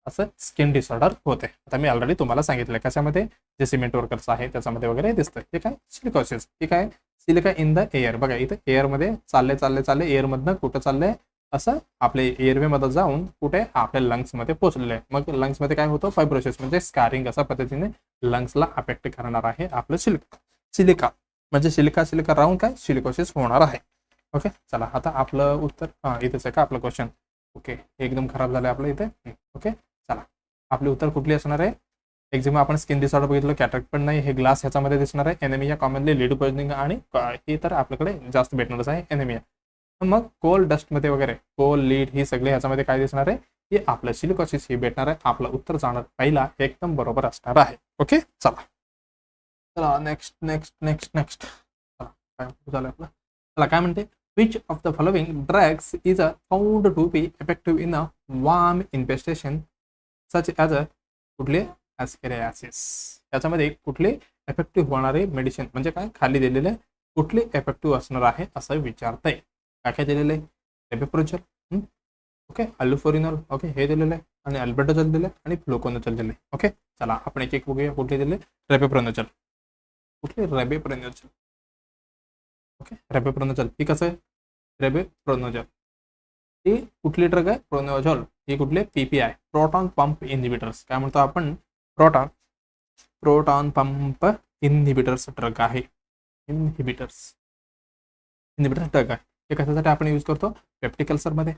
Speaker 1: असं स्किन डिसऑर्डर होते. आता मी ऑलरेडी तुम्हाला सांगितलं कशामध्ये, जे सिमेंट वर्कर्स आहे त्याच्यामध्ये वगैरे दिसतं. हे काय, सिलिकॉसिस. हे काय, सिलिका इन द एअर. बघा इथं एअरमध्ये चालले एअरमधनं कुठं चाललंय, असं आपले एअरवे मध्ये जाऊन कुठे आपल्या लंग्समध्ये पोहोचलेलं आहे. मग लंग्समध्ये काय होतं, फायब्रोसिस म्हणजे स्कारिंग, अशा पद्धतीने लंग्सला अफेक्ट करणार आहे आपलं सिलिका म्हणजे सिलिका राहून काय, सिलिकॉसिस होणार आहे. ओके, चला आता आपलं उत्तर इथेच आहे का आपलं क्वेश्चन. ओके, एकदम खराब झालं आपलं इथे. ओके, चला आपले उत्तर कुठली असणार आहे, एक्झिमा आपण स्किन डिसऑर्डर बघितलं, कॅटरेक्ट पण नाही, हे ग्लास ह्याच्यामध्ये दिसणार आहे, एनेमिया कॉमनली लीड पॉइझनिंग, आणि हे तर आपल्याकडे जास्त भेटणारच आहे एनेमिया. मग कोल डस्टमध्ये वगैरे, कोल लीड ही सगळे ह्याच्यामध्ये काय दिसणार आहे, हे आपलं सिलिकॉसिस ही भेटणार आहे. आपलं उत्तर जाणार पहिला एकदम बरोबर असणार आहे. ओके, चला नेक्स्ट चला काय झालं आपलं, चला काय म्हणते, which of the following drugs is found to be effective in a worm infestation such as a कुठले ॲस्केरियासिस. याच्यामध्ये कुठले इफेक्टिव्ह होणारे मेडिसिन म्हणजे काय, खाली दिलेले कुठले इफेक्टिव्ह असणार आहे असं विचारतंय. काय दिलेलं आहे, रेबेप्रोजल, ओके, अल्लोफोरिनॉल, ओके हे दिलेलं आहे, आणि अल्बेंडाजॉल दिलं आणि फ्लोकोनोजॉल दिले. ओके, चला आपण एक बघूया कुठले दिले, रेबेप्रोनोजॉल. कुठले, रेबेप्रोनोजॉल. ओके, रेबेप्रोनोजॉल ही कसं आहे, रेबेप्रोनोजॉल ही कुठली ड्रग आहे, प्रोनोजॉल ही कुठले, पीपीआय, प्रोटॉन पंप इनहिबिटर्स. काय म्हणतो आपण, प्रोटॉन पंप इनहिबिटर्स ड्रग आहे. इनहिबिटर्स ड्रग आहे. हे कशासाठी आपण यूज करतो, पेप्टिक अल्सरमध्ये,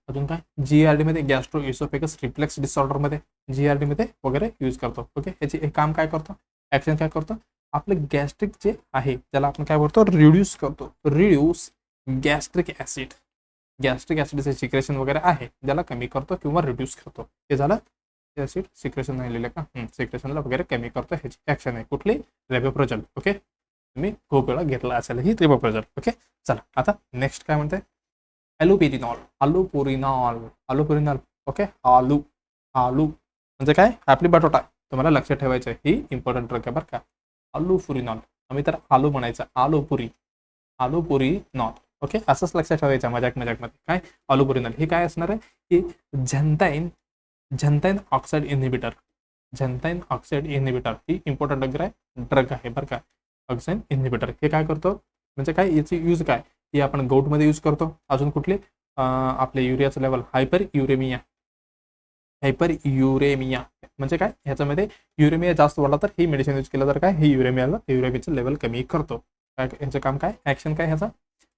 Speaker 1: अजून काय, जीआरडी मध्ये, गॅस्ट्रो इसोफेगस रिफ्लेक्स डिसऑर्डरमध्ये, जीआरडी मध्ये वगैरे यूज करतो. ओके, ह्याची हे काम काय करतो, ऍक्शन काय करतो, आपलं गॅस्ट्रिक जे आहे त्याला आपण काय करतो, रिड्यूस गॅस्ट्रिक ऍसिडचे सिक्रेशन वगैरे आहे त्याला कमी करतो किंवा रिड्यूस करतो. हे झालं ऍसिड सिक्रेशन नाही लिहिलं का, सिक्रेशनला वगैरे कमी करतो, ह्याची ऍक्शन आहे कुठली, रेबेप्रोजल. ओके, तुम्ही खूप वेळा घेतला असेल ही रेबेप्रोजल. ओके, चला आता नेक्स्ट काय म्हणते, अलोपुरिनॉल. ओके, आलू म्हणजे काय, आपली बटाटा. तुम्हाला लक्षात ठेवायचं आहे, ही इम्पॉर्टंट ड्रग आहे बरं का. अल्लोपुरिनॉल, आम्ही तर आलू म्हणायचं, अलोपुरिनॉल. ओके, असंच लक्षात ठेवायचं मजाक मध्ये. काय, अलोपुरिनॉल हे काय असणार आहे, की झंथाईन ऑक्साईड इनहिबिटर ही इम्पॉर्टंट ड्रग आहे बरं का. ऑक्साईड इनहिबिटर हे काय करतो, म्हणजे काय, याची यूज काय, ही आपण गोटमध्ये यूज करतो. अजून कुठले, आपले युरियाचं लेवल, हायपर युरेमिया म्हणजे काय, ह्याच्यामध्ये युरेमिया जास्त वाढला तर ही मेडिसिन यूज केलं तर काय, ही युरेमियाचं लेवल कमी करतो. काय ह्याचं काम काय, ऍक्शन काय ह्याचा,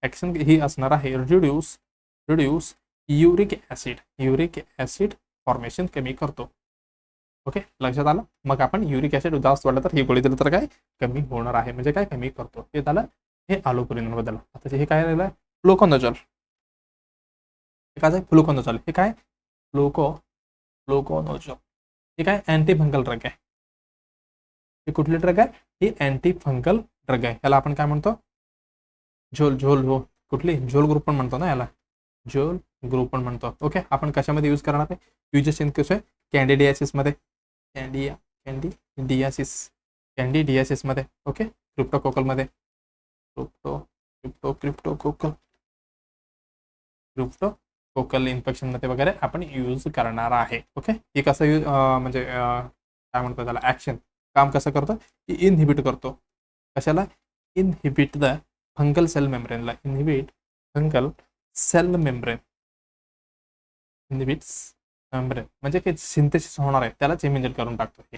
Speaker 1: ऍक्शन ही असणार आहे रिड्यूस युरिक ऍसिड फॉर्मेशन कमी करतो. ओके, लक्षात आलं. मग आपण युरिक ऍसिड जास्त वाढलं तर ही गोळी दिलं तर काय कमी होणार आहे, म्हणजे काय कमी करतो. हे झालं हे आलोपुरिन बद्दल. आता हे काय राहिलं, फ्लुकोनाझोल. हे काय फ्लुकोनाझोल, हे काय फ्लुकोनाझोल हे काय अँटी फंगल ड्रग आहे. हे कुठले ड्रग आहे, ही अँटी फंगल ड्रग आहे. याला आपण काय म्हणतो, झोल कुठली झोल ग्रुप पण म्हणतो ना याला, झोल ग्रुप पण म्हणतो. ओके, आपण कशामध्ये यूज करणार आहे, यूजेशन कसं आहे, कॅन्डिडियासिस मध्ये, कॅन्डिडियासिस मध्ये. ओके, क्रिप्टोकोकल मध्ये, क्रिप्टोकोकल इन्फेक्शन मध्ये वगैरे आपण यूज करणार आहे. ओके, हे कसं यूज म्हणजे काय म्हणतो त्याला, ऍक्शन काम कसं करतो की इनहिबिट करतो. कशाला, इनहिबिट द फंगल सेल मेम्ब्रेनला, inhibit fungal cell membrane, inhibits membrane म्हणजे काही सिंथेसिस होणार आहे त्यालाच इमिजिएट करून टाकतो. हे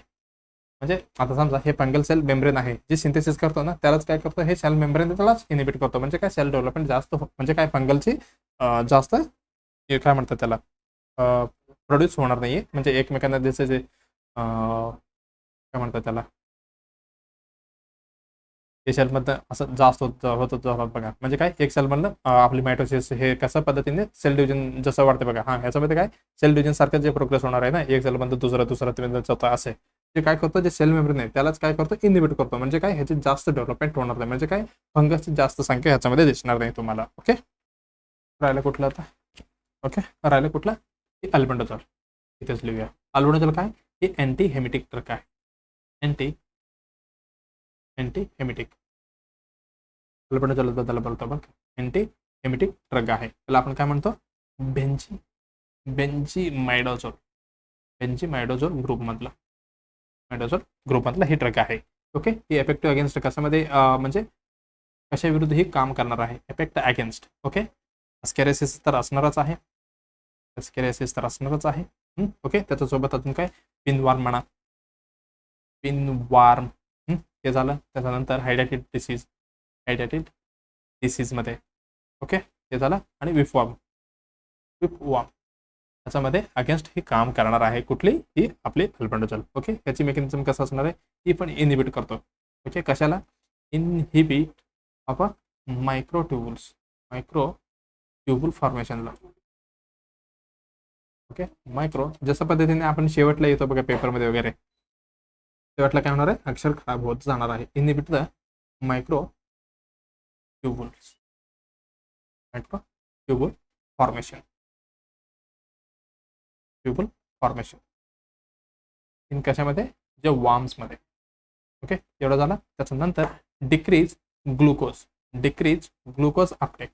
Speaker 1: म्हणजे आता समजा हे फंगल सेल मेम्ब्रेन आहे जे सिंथेसिस करतो ना, त्यालाच काय करतो, हे सेल मेम्ब्रेन त्यालाच इनिबिट करतो. म्हणजे काय, सेल डेव्हलपमेंट जास्त म्हणजे काय फंगलची जास्त काय म्हणतात त्याला प्रोड्यूस होणार नाहीये. म्हणजे एकमेकांना त्याचे जे काय म्हणतात त्याला, हे सेलमधनं असं जास्त होत बघा. म्हणजे काय, एक सेलमधनं आपली मायटोसिस हे कशा पद्धतीने सेल डिव्हिजन जसं वाढते बघा. हा, ह्याच्यामध्ये काय सेल डिव्हिजन सारखं जे प्रोग्रेस होणार आहे ना, एक सेलमधनं दुसरा चौथा असे ते काय करतो, जे सेल मेम्ब्रेन आहे त्यालाच काय करतो, इनिबिट करतो. म्हणजे काय, ह्याची जास्त डेव्हलपमेंट होणार नाही. म्हणजे काय, फंगसची जास्त संख्या ह्याच्यामध्ये दिसणार नाही तुम्हाला. ओके, राहिलं कुठलं आता, ओके राहिलं कुठलं, की अल्बेंडाझोल. इथेच लिहूया. अल्बेंडाझोल काय, हे अँटी हेमिटिक ड्रग आहे. अँटी हेमिटिक अल्बेंडाझोल बद्दल बोलतो बघ, अँटी हेमिटिक ड्रग आहे. त्याला आपण काय म्हणतो, बेंझिमाइडाझोल ग्रुपमधला हे ड्रग आहे. ओके, ही इफेक्टिव्ह अगेन्स्ट कशामध्ये म्हणजे कशाविरुद्ध ही काम करणार आहे, इफेक्ट अगेन्स्ट. ओके, अस्कॅरिसिस तर असणारच आहे, ओके, त्याच्यासोबत अजून काय, पिनवार्म म्हणा, हे झालं. त्याच्यानंतर हायड्रेटेड डिसीज मध्ये. ओके, हे झालं. आणि विफवॉर्म त्याच्यामध्ये अगेन्स्ट ही काम करणार आहे. कुठली, ही आपली अल्बेंडाझोल. ओके, याची मेकॅनिझम कसं असणार आहे, ही पण इनहिबिट करतो. ओके, कशाला, इनहिबिट ऑफ मायक्रोट्युब्युल फॉर्मेशनला. ओके, जसं पद्धतीने आपण शेवटला येतो बघा पेपरमध्ये वगैरे, शेवटला काय होणार आहे, अक्षर खराब होत जाणार आहे. इनहिबिट द मायक्रोट्युब्युल फॉर्मेशन इन कशामध्ये, जे वॉर्म्समध्ये. ओके, एवढं झालं. त्याच्यानंतर decrease glucose Uptake,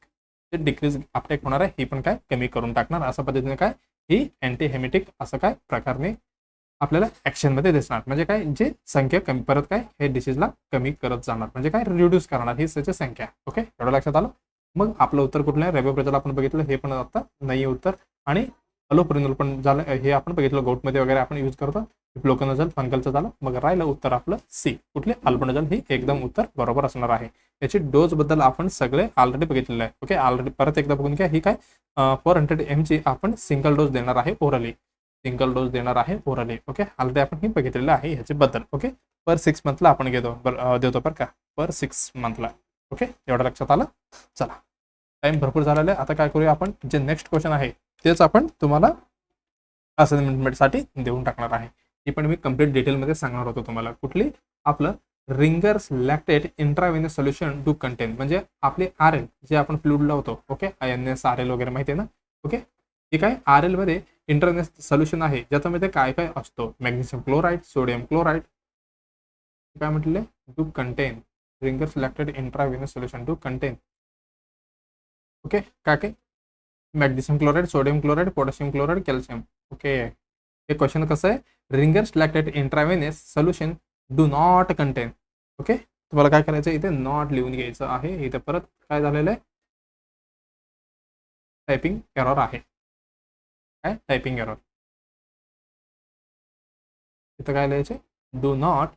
Speaker 1: decrease Uptake होणार आहे, ही पण काय कमी करून टाकणार. अशा पद्धतीने काय, ही अँटी हेमिटिक असं काय प्रकारने आपल्याला ऍक्शनमध्ये दिसणार. म्हणजे काय, जे संख्या कमी परत काय हे डिसीजला कमी करत जाणार. म्हणजे काय, रिड्यूस करणार ही त्याची संख्या. ओके, एवढं लक्षात आलं. मग आपलं उत्तर कुठलं आहे, रेबोप्रेजल आपण बघितलं, हे पण आता नाही उत्तर. आणि अलोप्रिनोल पण झालं, हे आपण बघितलं गोटमध्ये वगैरे आपण यूज करतो. फ्लुकोनाझोल फंगलचं झालं. मग राहिलं उत्तर आपलं सी, कुठले, अल्बेंडाझोल. ही एकदम उत्तर बरोबर असणार आहे. याची डोस बद्दल आपण सगळे ऑलरेडी बघितलेलं आहे. ओके, ऑलरेडी परत एकदा बघून घ्या. ही काय 400 mg आपण सिंगल डोस देणार आहे ओरली. ओके, ऑलरेडी आपण ही बघितलेलं आहे ह्याची बद्दल. ओके, पर 6 मंथला आपण देतो बरं का, पर 6 मंथला. ओके, एवढं लक्षात आलं. चला, टाइम भरपूर झालेला आहे. आता काय करूया आपण, जे नेक्स्ट क्वेश्चन आहे तेच आपण तुम्हाला असाइनमेंटसाठी देऊन टाकणार आहे. ती पण मी कम्प्लीट डिटेलमध्ये सांगणार होतो तुम्हाला. कुठली, आपलं Ringer's lactate intravenous solution do contain, म्हणजे आपले RL जे आपण फ्लूइड लावतो. ओके, INS RL वगैरे माहिती आहे ना. ओके, हे काय RL मध्ये इंट्राव्हेनस सोल्युशन आहे, ज्याच्यामध्ये काय काय असतो, मॅग्नेशियम क्लोराईड, सोडियम क्लोराईड. काय म्हटले, do contain, Ringer's lactate intravenous solution do contain. Okay, काय काय, magnesium chloride, sodium chloride, potassium chloride, calcium. Okay, हे क्वेश्चन कसं आहे, Ringer's lactate intravenous solution do not contain. Okay, तुम्हाला काय करायचं, इथे नॉट लिहून घ्यायचं आहे. इथे परत काय झालेलं आहे, टायपिंग एरर आहे. काय टायपिंग एरर. इथं काय लिहायचे, डू नॉट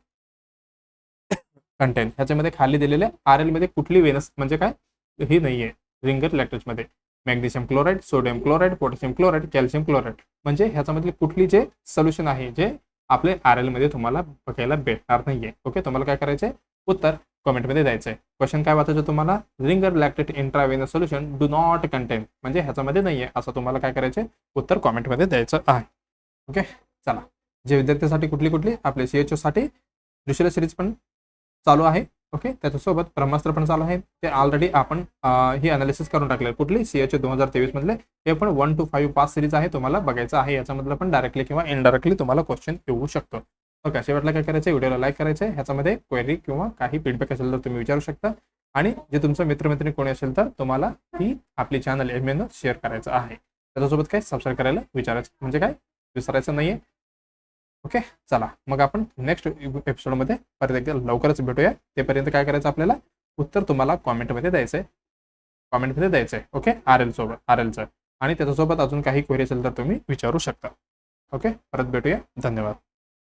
Speaker 1: कंटेन. ह्याच्यामध्ये खाली दिलेल्या RL मध्ये कुठली वेनस म्हणजे काय ही नाहीये रिंगर लॅक्टेजमध्ये. Magnesium chloride, sodium chloride, potassium chloride, calcium chloride म्हणजे ह्याच्यामधली कुठली जे सोल्युशन आहे जे आपले RL मध्ये तुम्हाला बघायला भेटणार नाहीये. ओके, तुम्हाला काय करायचंय, उत्तर कमेंटमध्ये द्यायचंय. क्वेश्चन काय वाचायचं तुम्हाला, Ringer lactate intravenous solution do not contain म्हणजे ह्याच्यामध्ये नाहीये असं तुम्हाला काय करायचंय, उत्तर कमेंटमध्ये द्यायचं आहे. ओके, चला. जे विद्यार्थ्यांसाठी कुठली कुठली आपले CHO साठी दुसऱ्या सिरीज पण चालू आहे. ओके, त्याच्यासोबत ब्रह्मास्त्र पण चालू आहे. ते ऑलरेडी आपण ही अनालिसिस करून टाकले. कुठली CHO 2023 मधले हे पण 1 to 5 पास सिरीज आहे, तुम्हाला बघायचं आहे. याच्यामधलं पण डायरेक्टली किंवा इनडायरेक्टली तुम्हाला क्वेश्चन येऊ शकतो. ओके, शेवटला काय करायचं, व्हिडिओला लाईक करायचं. ह्याच्यामध्ये क्वेरी किंवा काही फीडबॅक असेल तर तुम्ही विचारू शकता. आणि जे तुमचं मित्रमैत्रिणी कोणी असेल तर तुम्हाला ही आपली चॅनल MN शेअर करायचं आहे. त्याच्यासोबत काय सबस्क्राईब करायला विचारायचं म्हणजे काय विसरायचं नाहीये. ओके, चला मग आपण नेक्स्ट एपिसोडमध्ये परत एकदा लवकरच भेटूया. तेपर्यंत काय करायचं आपल्याला, उत्तर तुम्हाला कॉमेंटमध्ये द्यायचंय. ओके, RLचं आणि त्याच्यासोबत अजून काही क्वेरी असेल तर तुम्ही विचारू शकता. ओके, परत भेटूया. धन्यवाद.